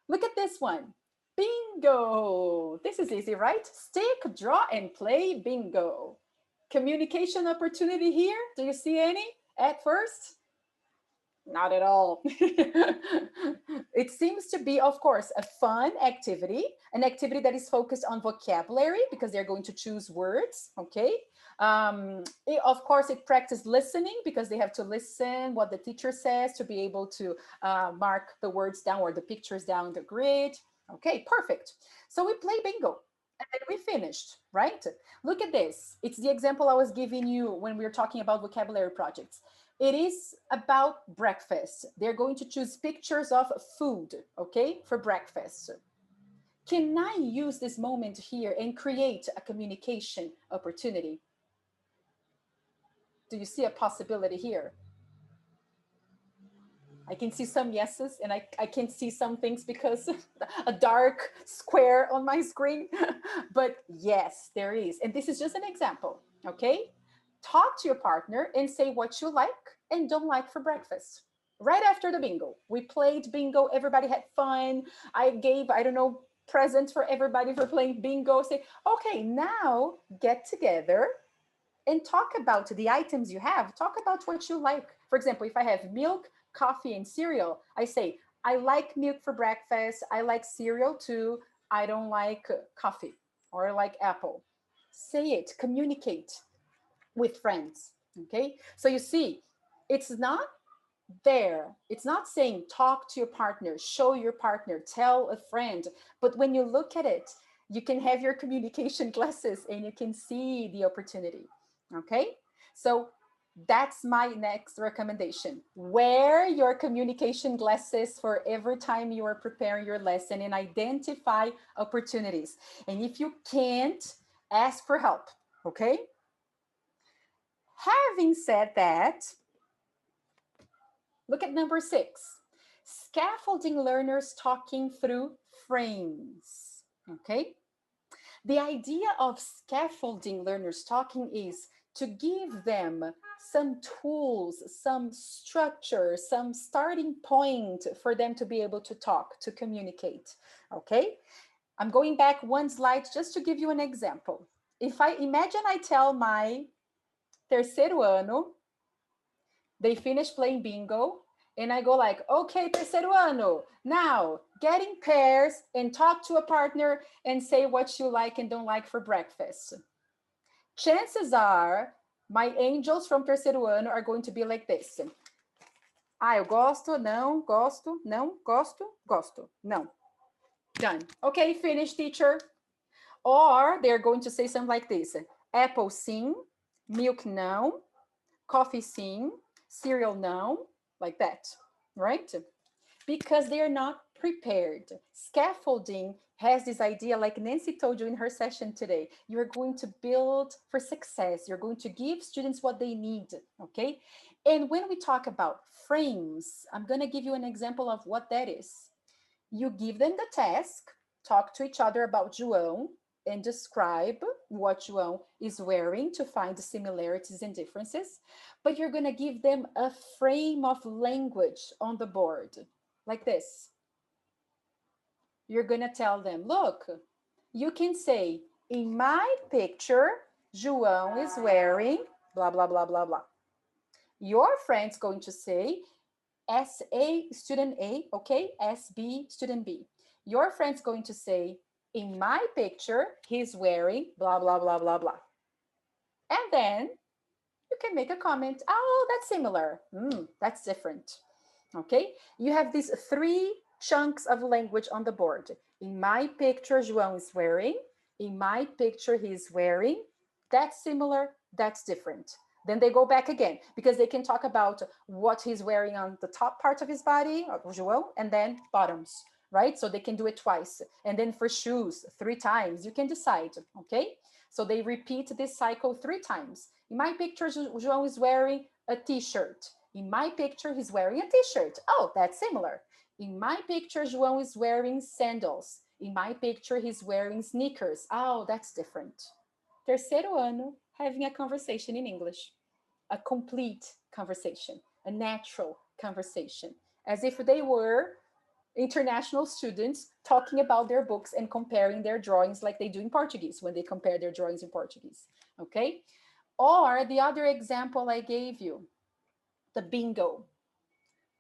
Look at this one. Bingo. This is easy, right? Stick, draw, and play bingo. Communication opportunity here. Do you see any at first? Not at all. It seems to be, of course, a fun activity, an activity that is focused on vocabulary because they're going to choose words, okay? Of course, it practices listening because they have to listen what the teacher says to be able to mark the words down or the pictures down the grid. Okay, perfect. So we play bingo and then we finished, right? Look at this. It's the example I was giving you when we were talking about vocabulary projects. It is about breakfast. They're going to choose pictures of food, okay, for breakfast. Can I use this moment here and create a communication opportunity? Do you see a possibility here? I can see some yeses and I can see some things because a dark square on my screen. But yes, there is. And this is just an example, okay? Talk to your partner and say what you like and don't like for breakfast. Right after the bingo, we played bingo. Everybody had fun. I gave, I don't know, presents for everybody for playing bingo. Say, okay, now get together and talk about the items you have. Talk about what you like. For example, if I have milk, coffee, and cereal, I say, I like milk for breakfast. I like cereal too. I don't like coffee or I like apple. Say it, communicate with friends, okay? So you see, it's not there. It's not saying talk to your partner, show your partner, tell a friend. But when you look at it, you can have your communication glasses and you can see the opportunity, okay? So that's my next recommendation. Wear your communication glasses for every time you are preparing your lesson and identify opportunities. And if you can't, ask for help, okay? Having said that, look at number 6. Scaffolding learners talking through frames, okay? The idea of scaffolding learners talking is to give them some tools, some structure, some starting point for them to be able to talk, to communicate, okay? I'm going back one slide just to give you an example. If I imagine I tell my terceiro ano, they finish playing bingo, and I go like, okay, terceiro ano, now get in pairs and talk to a partner and say what you like and don't like for breakfast. Chances are my angels from terceiro ano are going to be like this. Ah, eu gosto, não, gosto, não, gosto, gosto, não. Done. Okay, finish, teacher. Or they're going to say something like this. Apple, sim. Milk, não. Coffee, sim. Cereal, no. Like that, right? Because they're not prepared. Scaffolding has this idea, like Nancy told you in her session today, you're going to build for success. You're going to give students what they need, okay? And when we talk about frames, I'm going to give you an example of what that is. You give them the task, talk to each other about João, and describe what João is wearing to find the similarities and differences, but you're going to give them a frame of language on the board, like this. You're going to tell them, look, you can say, in my picture, João is wearing blah, blah, blah, blah, blah. Your friend's going to say, SA student A, okay, SB student B. Your friend's going to say, in my picture, he's wearing blah, blah, blah, blah, blah. And then you can make a comment, oh, that's similar. That's different, okay? You have these 3 chunks of language on the board. In my picture, João is wearing. In my picture, he's wearing. That's similar, that's different. Then they go back again because they can talk about what he's wearing on the top part of his body, João, and then bottoms, right? So they can do it twice. And then for shoes, 3 times, you can decide, okay? So they repeat this cycle 3 times. In my picture, João is wearing a t-shirt. In my picture, he's wearing a t-shirt. Oh, that's similar. In my picture, João is wearing sandals. In my picture, he's wearing sneakers. Oh, that's different. Terceiro ano, having a conversation in English, a complete conversation, a natural conversation, as if they were international students talking about their books and comparing their drawings like they do in Portuguese when they compare their drawings in Portuguese, okay? Or the other example I gave you, the bingo.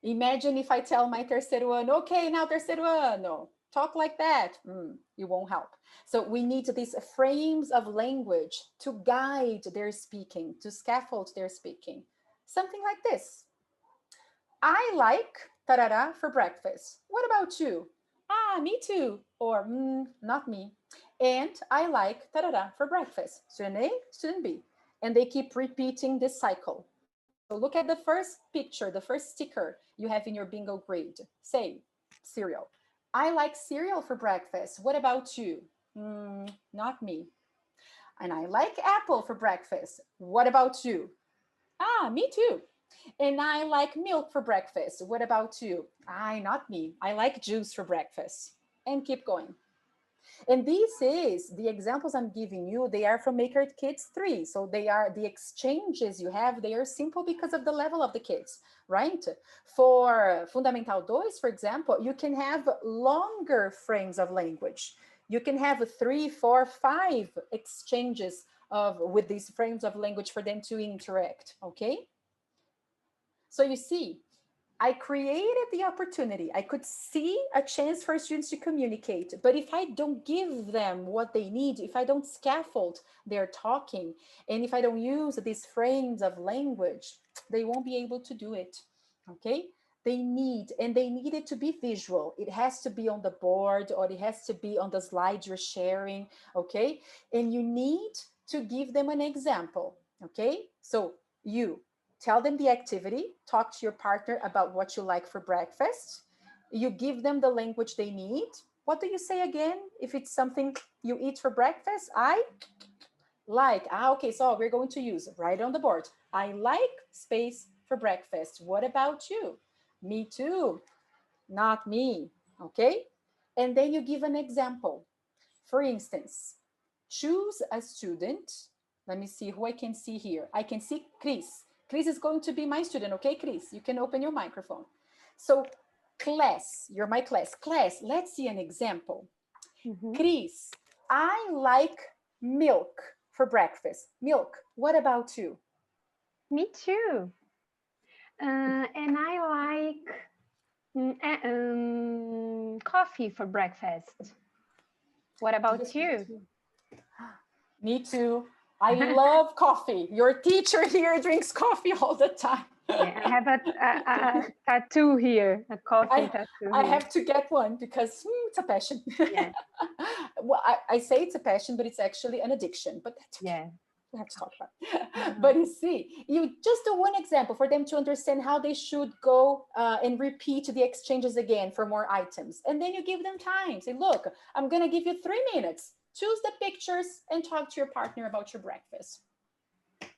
Imagine if I tell my terceiro ano, okay, now terceiro ano, talk like that. It won't help. So we need these frames of language to guide their speaking, to scaffold their speaking. Something like this. I like tarara for breakfast. What about you? Ah, me too. Or not me. And I like tarara for breakfast. Student A, student B. And they keep repeating this cycle. So look at the first picture, the first sticker you have in your bingo grid. Say, cereal. I like cereal for breakfast. What about you? Not me. And I like apple for breakfast. What about you? Ah, me too. And I like milk for breakfast. What about you? Not me. I like juice for breakfast. And keep going. And this is the examples I'm giving you. They are from Make Art Kids 3. So they are the exchanges you have. They are simple because of the level of the kids, right? For Fundamental 2, for example, you can have longer frames of language. You can have 3, 4, 5 exchanges with these frames of language for them to interact, okay? So you see, I created the opportunity. I could see a chance for students to communicate. But if I don't give them what they need, if I don't scaffold their talking, and if I don't use these frames of language, they won't be able to do it, okay? They need it to be visual. It has to be on the board, or it has to be on the slide you're sharing, okay? And you need to give them an example, okay? So you tell them the activity, talk to your partner about what you like for breakfast. You give them the language they need. What do you say again? If it's something you eat for breakfast, I like. Okay, so we're going to use right on the board. I like space for breakfast. What about you? Me too. Not me, okay? And then you give an example. For instance, choose a student. Let me see who I can see here. I can see Chris. Chris is going to be my student, okay, Chris? You can open your microphone. So class, you're my class. Class, let's see an example. Chris, I like milk for breakfast. Milk, what about you? Me too. And I like coffee for breakfast. What about you? Me too. I love coffee. Your teacher here drinks coffee all the time. Yeah, I have a tattoo here, a coffee tattoo. I have to get one because it's a passion. Yeah. Well, I say it's a passion, but it's actually an addiction. But that's okay. Yeah. We have to talk about it. But you see, you just do one example for them to understand how they should go and repeat the exchanges again for more items. And then you give them time. Say, look, I'm going to give you 3 minutes. Choose the pictures and talk to your partner about your breakfast.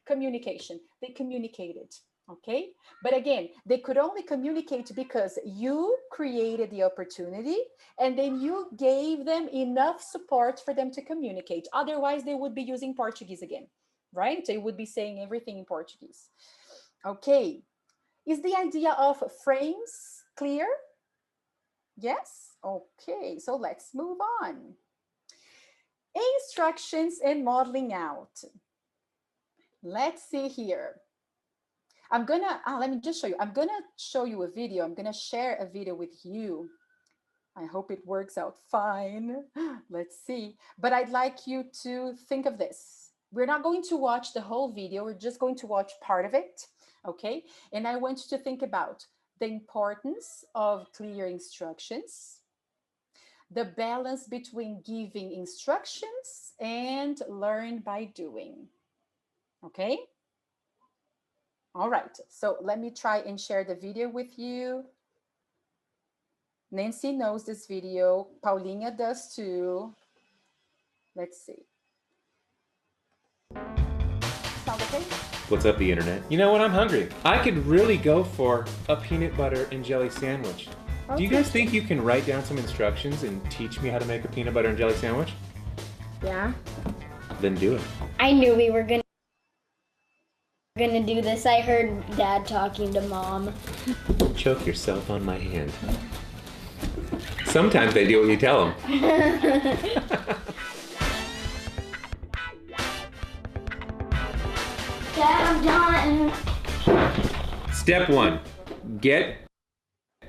Communication. They communicated. Okay, but again, they could only communicate because you created the opportunity and then you gave them enough support for them to communicate. Otherwise, they would be using Portuguese again, right? They would be saying everything in Portuguese. Okay, is the idea of frames clear? Yes? Okay, so let's move on. Instructions and modeling out. Let's see here. I'm gonna, let me just show you. I'm gonna show you a video. I'm gonna share a video with you. I hope it works out fine. Let's see. But I'd like you to think of this. We're not going to watch the whole video. We're just going to watch part of it, okay? And I want you to think about the importance of clear instructions, the balance between giving instructions and learn by doing, okay? All right, so let me try and share the video with you. Nancy knows this video. Paulinha does too. Let's see. Sound okay? What's up, the internet? You know what? I'm hungry. I could really go for a peanut butter and jelly sandwich. Do you guys think you can write down some instructions and teach me how to make a peanut butter and jelly sandwich? Yeah. Then do it. I knew we were gonna do this. I heard Dad talking to Mom. Choke yourself on my hand. Sometimes they do what you tell them. Dad, I'm done. Step 1. Get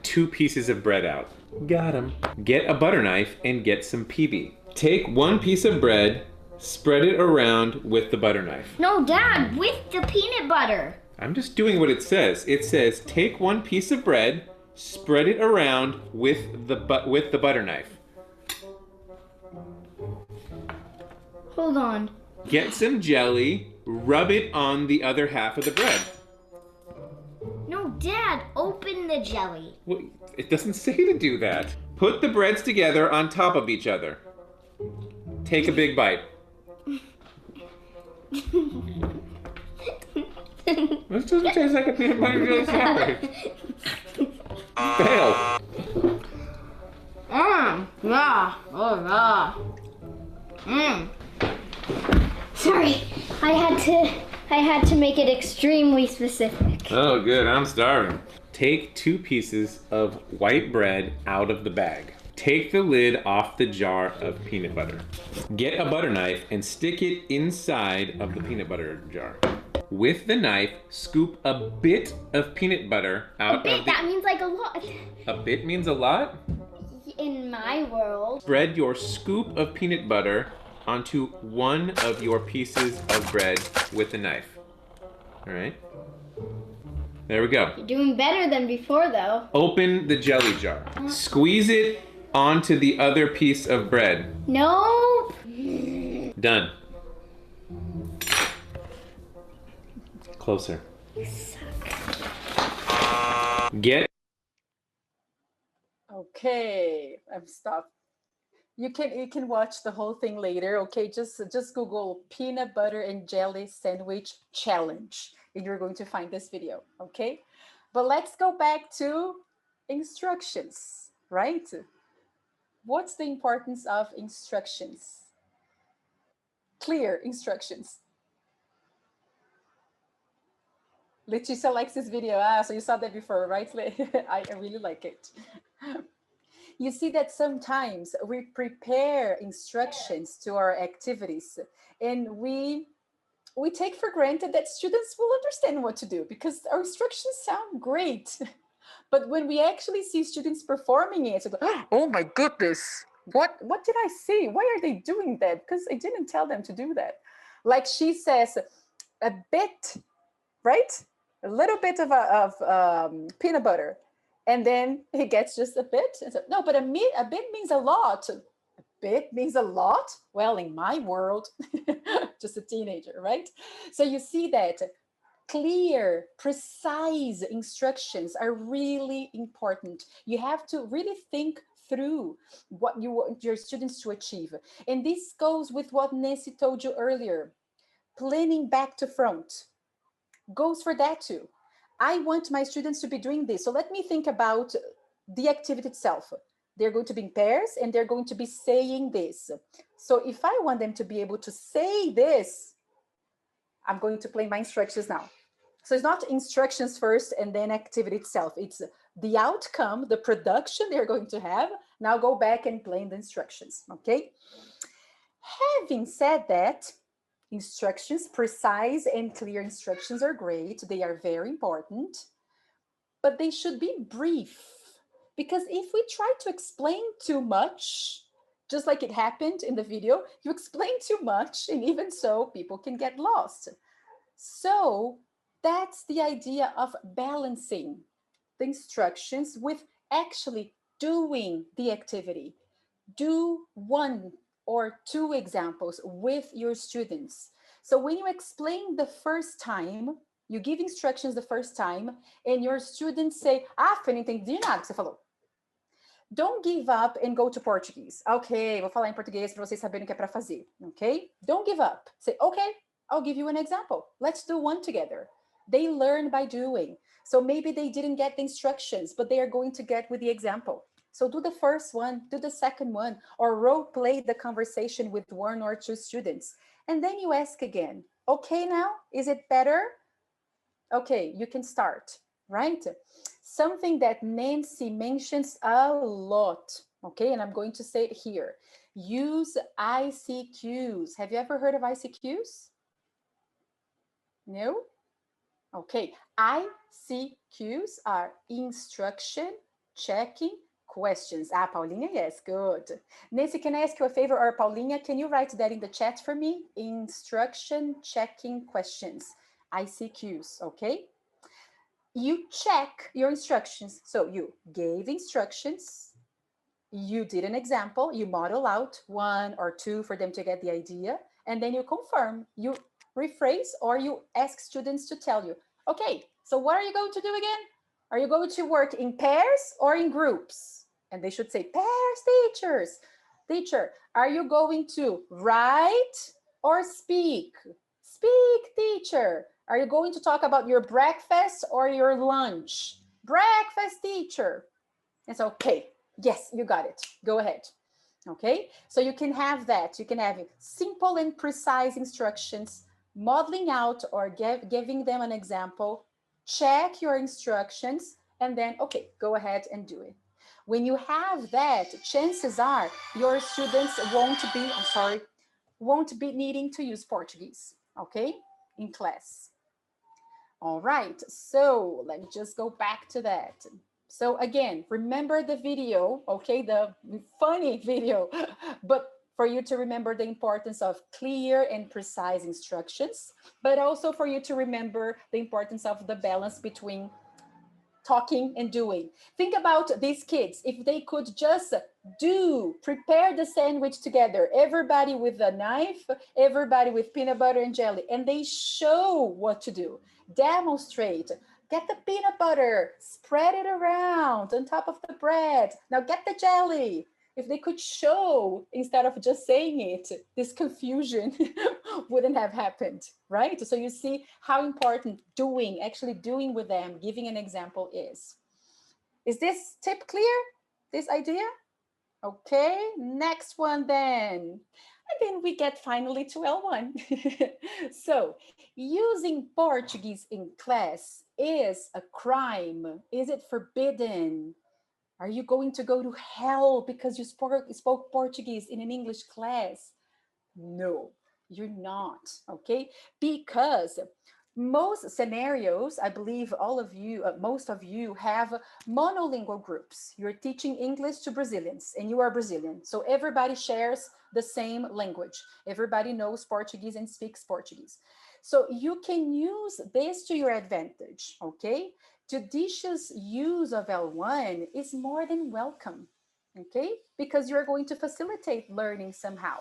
2 pieces of bread out. Got 'em. Get a butter knife and get some PB. Take 1 piece of bread, spread it around with the butter knife. No, Dad, with the peanut butter. I'm just doing what it says. It says take 1 piece of bread, spread it around with the butter knife. Hold on. Get some jelly, rub it on the other half of the bread. No, Dad, open the jelly. Well, it doesn't say to do that. Put the breads together on top of each other. Take a big bite. This doesn't taste like a peanut butter jelly sandwich. Fail. Yeah. Oh, yeah. Sorry, I had to make it extremely specific. Oh, good. I'm starving. Take 2 pieces of white bread out of the bag. Take the lid off the jar of peanut butter. Get a butter knife and stick it inside of the peanut butter jar. With the knife, scoop a bit of peanut butter out of the... That means like a lot. A bit means a lot? In my world. Spread your scoop of peanut butter onto 1 of your pieces of bread with the knife. All right? There we go. You're doing better than before, though. Open the jelly jar. Squeeze it onto the other piece of bread. Nope. Done. Closer. Get. Okay, I'm stopped. You can watch the whole thing later. Okay, just Google peanut butter and jelly sandwich challenge and you're going to find this video. Okay, but let's go back to instructions, right? What's the importance of instructions? Clear instructions. Leticia likes this video. So you saw that before, right? I really like it. You see that sometimes we prepare instructions to our activities and we take for granted that students will understand what to do because our instructions sound great. But when we actually see students performing it, we go, oh my goodness, what did I see? Why are they doing that? Because I didn't tell them to do that. Like she says, a bit, right? A little bit of peanut butter. And then he gets just a bit. And so, no, but a bit means a lot. A bit means a lot? Well, in my world, just a teenager, right? So you see that clear, precise instructions are really important. You have to really think through what you want your students to achieve. And this goes with what Nancy told you earlier. Planning back to front goes for that too. I want my students to be doing this. So let me think about the activity itself. They're going to be in pairs and they're going to be saying this. So if I want them to be able to say this, I'm going to play my instructions now. So it's not instructions first and then activity itself. It's the outcome, the production they're going to have. Now go back and play the instructions, okay? Having said that, instructions, precise and clear instructions are great. They are very important, but they should be brief. Because if we try to explain too much, just like it happened in the video, you explain too much and even so people can get lost. So that's the idea of balancing the instructions with actually doing the activity. Do 1 or 2 examples with your students. So when you explain the first time, you give instructions the first time, and your students say, Fê, não entendi nada que você falou. Don't give up and go to Portuguese. Ok, vou falar em português para vocês saberem o que é para fazer, ok? Don't give up. Say, okay, I'll give you an example. Let's do one together. They learn by doing. So maybe they didn't get the instructions, but they are going to get with the example. So do the first one, do the second one, or role play the conversation with 1 or 2 students. And then you ask again, okay now, is it better? Okay, you can start, right? Something that Nancy mentions a lot, okay? And I'm going to say it here. Use ICQs. Have you ever heard of ICQs? No? Okay, ICQs are instruction checking questions. Paulina, yes, good. Nancy, can I ask you a favor? Or Paulina, can you write that in the chat for me? Instruction checking questions, ICQs, okay? You check your instructions. So you gave instructions, you did an example, you model out 1 or 2 for them to get the idea, and then you confirm, you rephrase, or you ask students to tell you, okay, so what are you going to do again? Are you going to work in pairs or in groups? And they should say, pairs, teachers. Teacher, are you going to write or speak? Speak, teacher. Are you going to talk about your breakfast or your lunch? Breakfast, teacher. It's okay. Yes, you got it. Go ahead. Okay, so you can have that. You can have simple and precise instructions, modeling out or giving them an example, check your instructions, and then, okay, go ahead and do it. When you have that, chances are your students won't be needing to use Portuguese, okay, in class. All right, so let me just go back to that. So again, remember the video, okay, the funny video, but for you to remember the importance of clear and precise instructions, but also for you to remember the importance of the balance between talking and doing. Think about these kids. If they could just prepare the sandwich together, everybody with a knife, everybody with peanut butter and jelly, and they show what to do, demonstrate, get the peanut butter, spread it around on top of the bread. Now get the jelly. If they could show instead of just saying it, this confusion wouldn't have happened, right? So you see how important actually doing with them, giving an example is. Is this tip clear? This idea? Okay, next one then. And then we get finally to L1. So using Portuguese in class is a crime. Is it forbidden? Are you going to go to hell because you spoke Portuguese in an English class? No, you're not, okay? Because most scenarios, I believe all of you, most of you have monolingual groups. You're teaching English to Brazilians and you are Brazilian. So everybody shares the same language. Everybody knows Portuguese and speaks Portuguese. So you can use this to your advantage, okay? Judicious use of L1 is more than welcome, okay? Because you're going to facilitate learning somehow.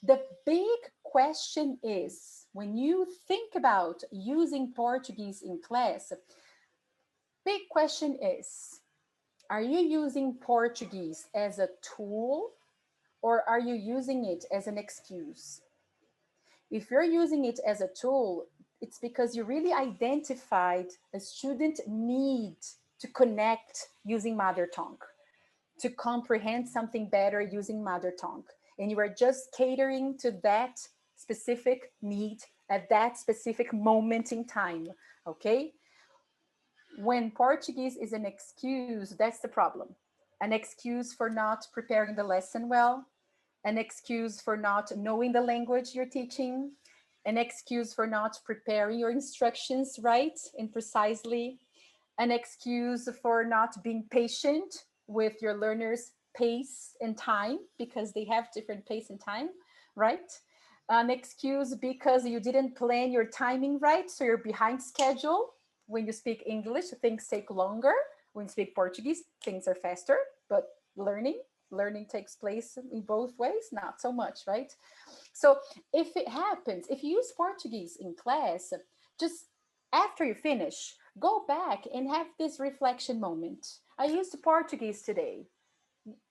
The big question is, when you think about using Portuguese in class, big question is, are you using Portuguese as a tool or are you using it as an excuse? If you're using it as a tool, It's because you really identified a student need to connect using mother tongue, to comprehend something better using mother tongue. And you are just catering to that specific need at that specific moment in time, okay? When Portuguese is an excuse, that's the problem. An excuse for not preparing the lesson well, an excuse for not knowing the language you're teaching, an excuse for not preparing your instructions right and precisely, an excuse for not being patient with your learners' pace and time because they have different pace and time, right? An excuse because you didn't plan your timing right, so you're behind schedule. When you speak English, things take longer. When you speak Portuguese, things are faster, but learning takes place in both ways, not so much, right? So if it happens, if you use Portuguese in class, just after you finish, go back and have this reflection moment. I used Portuguese today.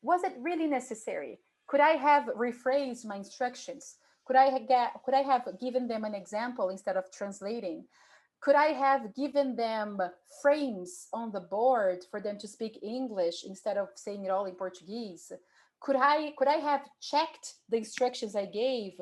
Was it really necessary? Could I have rephrased my instructions? Could I have given them an example instead of translating? Could I have given them frames on the board for them to speak English instead of saying it all in Portuguese? Could I have checked the instructions I gave?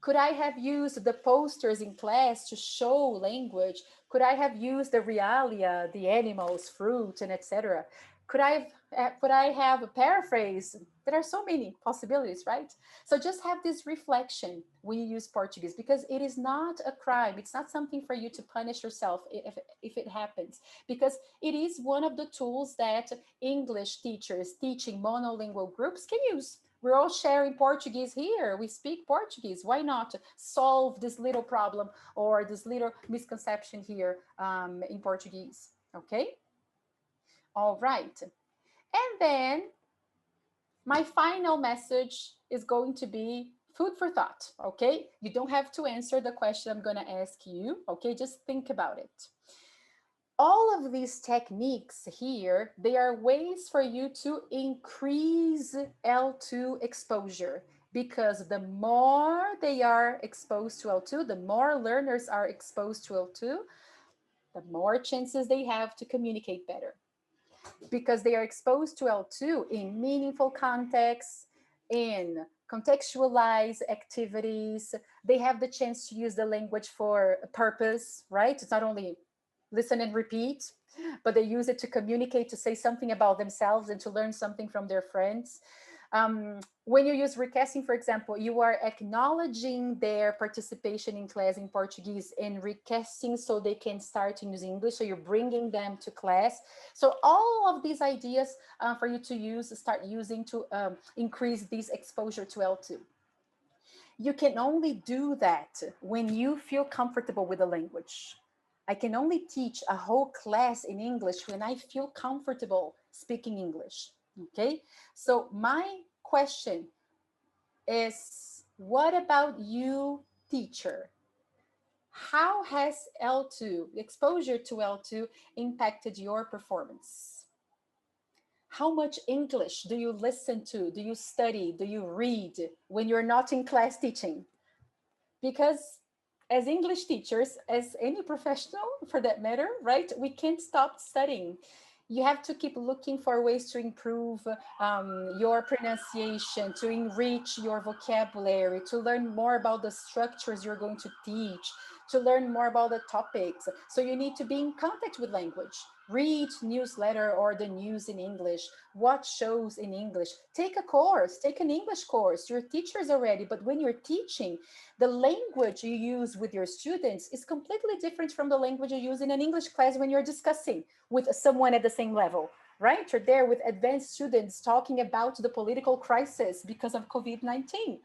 Could I have used the posters in class to show language? Could I have used the realia, the animals, fruit, and etc.? Could I have a paraphrase? There are so many possibilities, right? So just have this reflection when you use Portuguese, because it is not a crime. It's not something for you to punish yourself if it happens, because it is one of the tools that English teachers teaching monolingual groups can use. We're all sharing Portuguese here. We speak Portuguese. Why not solve this little problem or this little misconception here in Portuguese? Okay. All right. And then my final message is going to be food for thought, okay? You don't have to answer the question I'm going to ask you, okay? Just think about it. All of these techniques here, they are ways for you to increase L2 exposure, because the more they are exposed to L2, the more learners are exposed to L2, the more chances they have to communicate better, because they are exposed to L2 in meaningful contexts, in contextualized activities. They have the chance to use the language for a purpose, right? It's not only listen and repeat, but they use it to communicate, to say something about themselves and to learn something from their friends. When you use recasting, for example, you are acknowledging their participation in class in Portuguese and recasting so they can start to use English. So you're bringing them to class. So all of these ideas for you to use, start using to increase this exposure to L2. You can only do that when you feel comfortable with the language. I can only teach a whole class in English when I feel comfortable speaking English. Okay, so my question is, what about you, teacher? How has L2, exposure to L2, impacted your performance? How much English do you listen to? Do you study? Do you read when you're not in class teaching? Because as English teachers, as any professional for that matter, right, we can't stop studying. You have to keep looking for ways to improve your pronunciation, to enrich your vocabulary, to learn more about the structures you're going to teach, to learn more about the topics. So you need to be in contact with language. Read newsletter or the news in English, watch shows in English, take a course, take an English course. You're teachers already, but when you're teaching, the language you use with your students is completely different from the language you use in an English class when you're discussing with someone at the same level, right? You're there with advanced students talking about the political crisis because of COVID-19.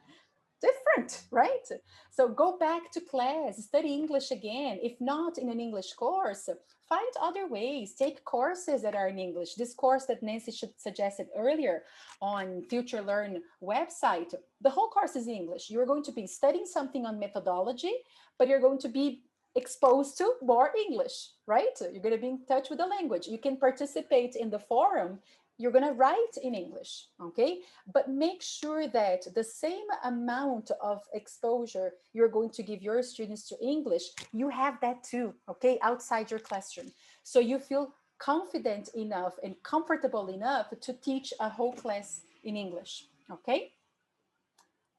Different, right? So go back to class, study English again. If not in an English course, find other ways. Take courses that are in English. This course that Nancy suggested earlier on Future Learn website, the whole course is in English. You're going to be studying something on methodology, but you're going to be exposed to more English, right? You're going to be in touch with the language. You can participate in the forum you're going to write in English, okay? But make sure that the same amount of exposure you're going to give your students to English, you have that too, okay, outside your classroom. So you feel confident enough and comfortable enough to teach a whole class in English, okay?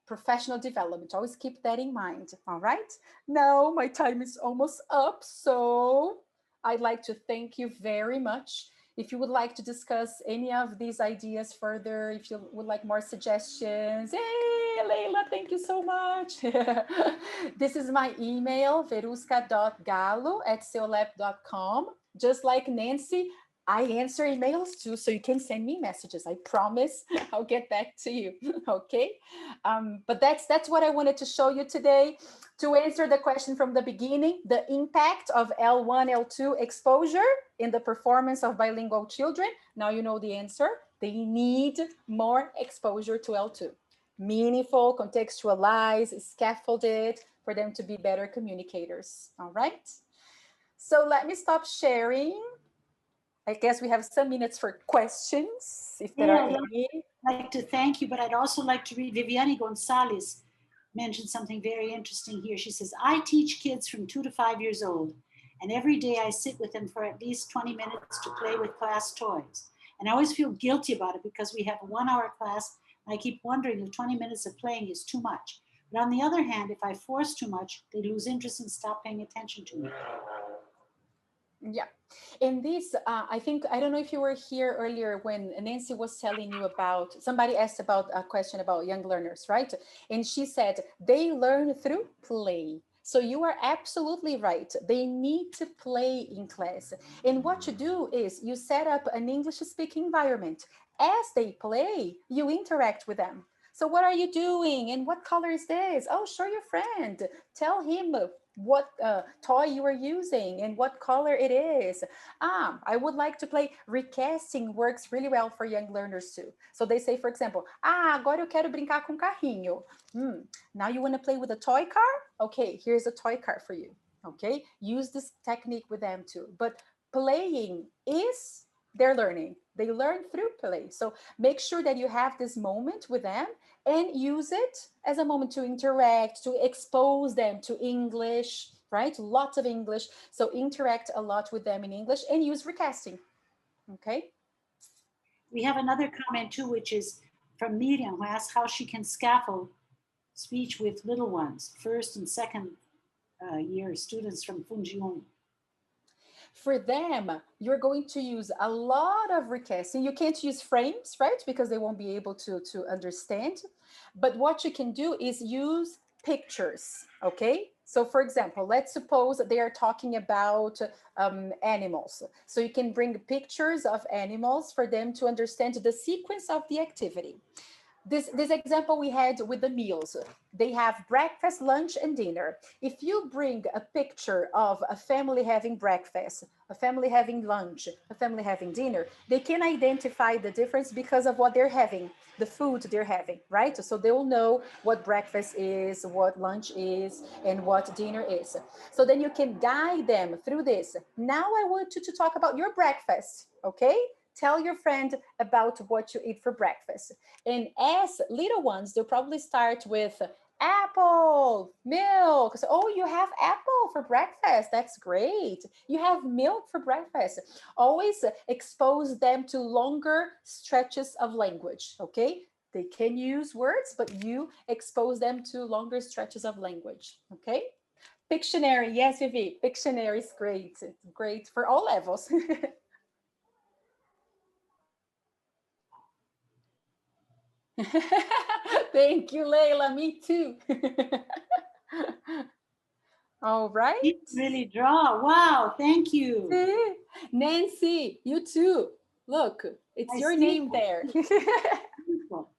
Professional development, always keep that in mind, all right? Now my time is almost up, so I'd like to thank you very much. If you would like to discuss any of these ideas further, if you would like more suggestions, hey, Leila, thank you so much. This is my email, veruska.gallo@cel.lep.com. Just like Nancy, I answer emails too, so you can send me messages. I promise I'll get back to you, okay? But that's what I wanted to show you today. To answer the question from the beginning, the impact of L1, L2 exposure in the performance of bilingual children. Now you know the answer. They need more exposure to L2. Meaningful, contextualized, scaffolded for them to be better communicators, all right? So let me stop sharing. I guess we have some minutes for questions, if there are any. I'd like to thank you, but I'd also like to read Viviane Gonzalez mentioned something very interesting here. She says, I teach kids from 2 to 5 years old, and every day I sit with them for at least 20 minutes to play with class toys. And I always feel guilty about it because we have a 1-hour class, and I keep wondering if 20 minutes of playing is too much. But on the other hand, if I force too much, they lose interest and stop paying attention to me. Yeah. In this, I think, I don't know if you were here earlier when Nancy was telling you about, somebody asked about a question about young learners, right? And she said, they learn through play. So you are absolutely right. They need to play in class. And what you do is you set up an English speaking environment. As they play, you interact with them. So what are you doing? And what color is this? Oh, show your friend. Tell him what toy you are using and what color it is. I would like to play. Recasting works really well for young learners too. So they say, for example, agora eu quero brincar com carrinho. Now you want to play with a toy car? Okay, here's a toy car for you. Okay, use this technique with them too. But playing is their learning. They learn through play. So make sure that you have this moment with them and use it as a moment to interact, to expose them to English, right? Lots of English. So interact a lot with them in English and use recasting, okay? We have another comment too, which is from Miriam, who asks how she can scaffold speech with little ones, first and second year students from Fungion. For them, you're going to use a lot of recasting. You can't use frames, right? Because they won't be able to understand. But what you can do is use pictures, okay? So for example, let's suppose they are talking about animals. So you can bring pictures of animals for them to understand the sequence of the activity. This example we had with the meals, they have breakfast, lunch, and dinner. If you bring a picture of a family having breakfast, a family having lunch, a family having dinner, they can identify the difference because of what they're having, the food they're having, right? So they will know what breakfast is, what lunch is, and what dinner is. So then you can guide them through this. Now I want you to talk about your breakfast, okay? Tell your friend about what you eat for breakfast. And as little ones, they'll probably start with apple, milk. So, oh, you have apple for breakfast. That's great. You have milk for breakfast. Always expose them to longer stretches of language, okay? They can use words, but you expose them to longer stretches of language, okay? Pictionary, yes, Vivi, Pictionary is great. It's great for all levels. Thank you, Leila. Me too. All right. You really draw. Wow, thank you. Nancy, you too. Look, it's your name there. Beautiful.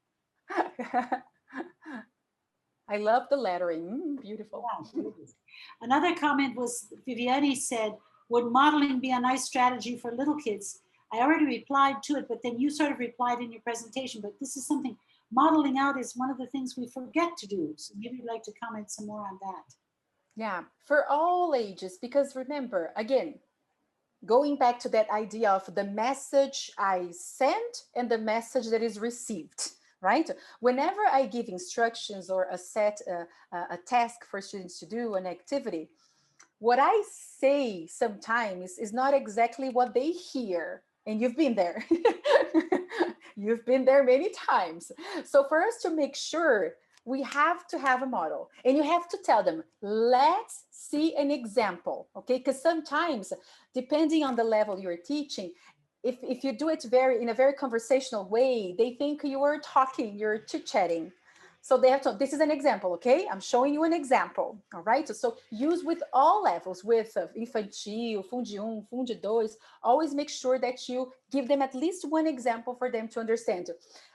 I love the lettering. Beautiful. Wow, another comment was Viviane said, would modeling be a nice strategy for little kids? I already replied to it, but then you sort of replied in your presentation, but this is something, modeling out is one of the things we forget to do. So maybe you'd like to comment some more on that. Yeah, for all ages, because remember, again, going back to that idea of the message I sent and the message that is received, right? Whenever I give instructions or a task for students to do, an activity, what I say sometimes is not exactly what they hear. And you've been there. You've been there many times. So for us to make sure, we have to have a model, and you have to tell them, let's see an example, okay? Because sometimes, depending on the level you're teaching, if you do it in a very conversational way, they think you are talking, you're chit-chatting. So they have to, this is an example, okay? I'm showing you an example, all right? So use with all levels, with infantil, Fundi 1, Fundi 2, always make sure that you give them at least one example for them to understand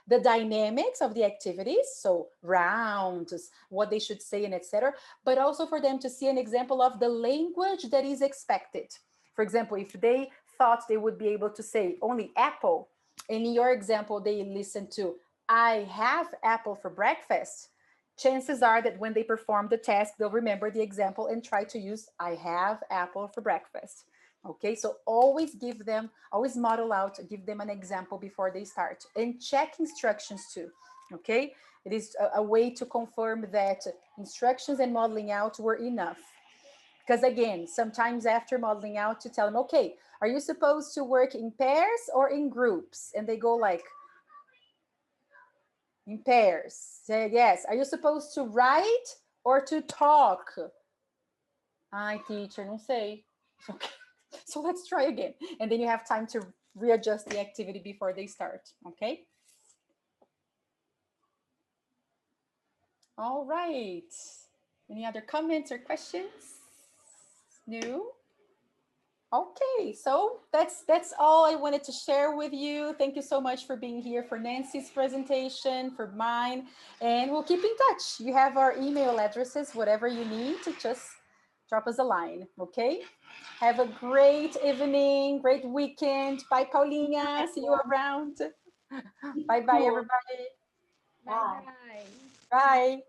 the dynamics of the activities, so rounds, what they should say, and etc. But also for them to see an example of the language that is expected. For example, if they thought they would be able to say only apple, and in your example, they listen to I have apple for breakfast, chances are that when they perform the task, they'll remember the example and try to use I have apple for breakfast. Okay, so always always model out, give them an example before they start, and check instructions too. Okay, it is a way to confirm that instructions and modeling out were enough. Because again, sometimes after modeling out, you tell them, okay, are you supposed to work in pairs or in groups? And they go like, in pairs. Say yes. Are you supposed to write or to talk? Ai, teacher, não sei. Okay. So let's try again. And then you have time to readjust the activity before they start, okay? All right. Any other comments or questions? No? Okay, so that's all I wanted to share with you. Thank you so much for being here, for Nancy's presentation, for mine, and we'll keep in touch. You have our email addresses, whatever you need to just drop us a line, okay? Have a great evening, great weekend. Bye, Paulinha. See you around. Bye-bye, everybody. Bye bye. Bye.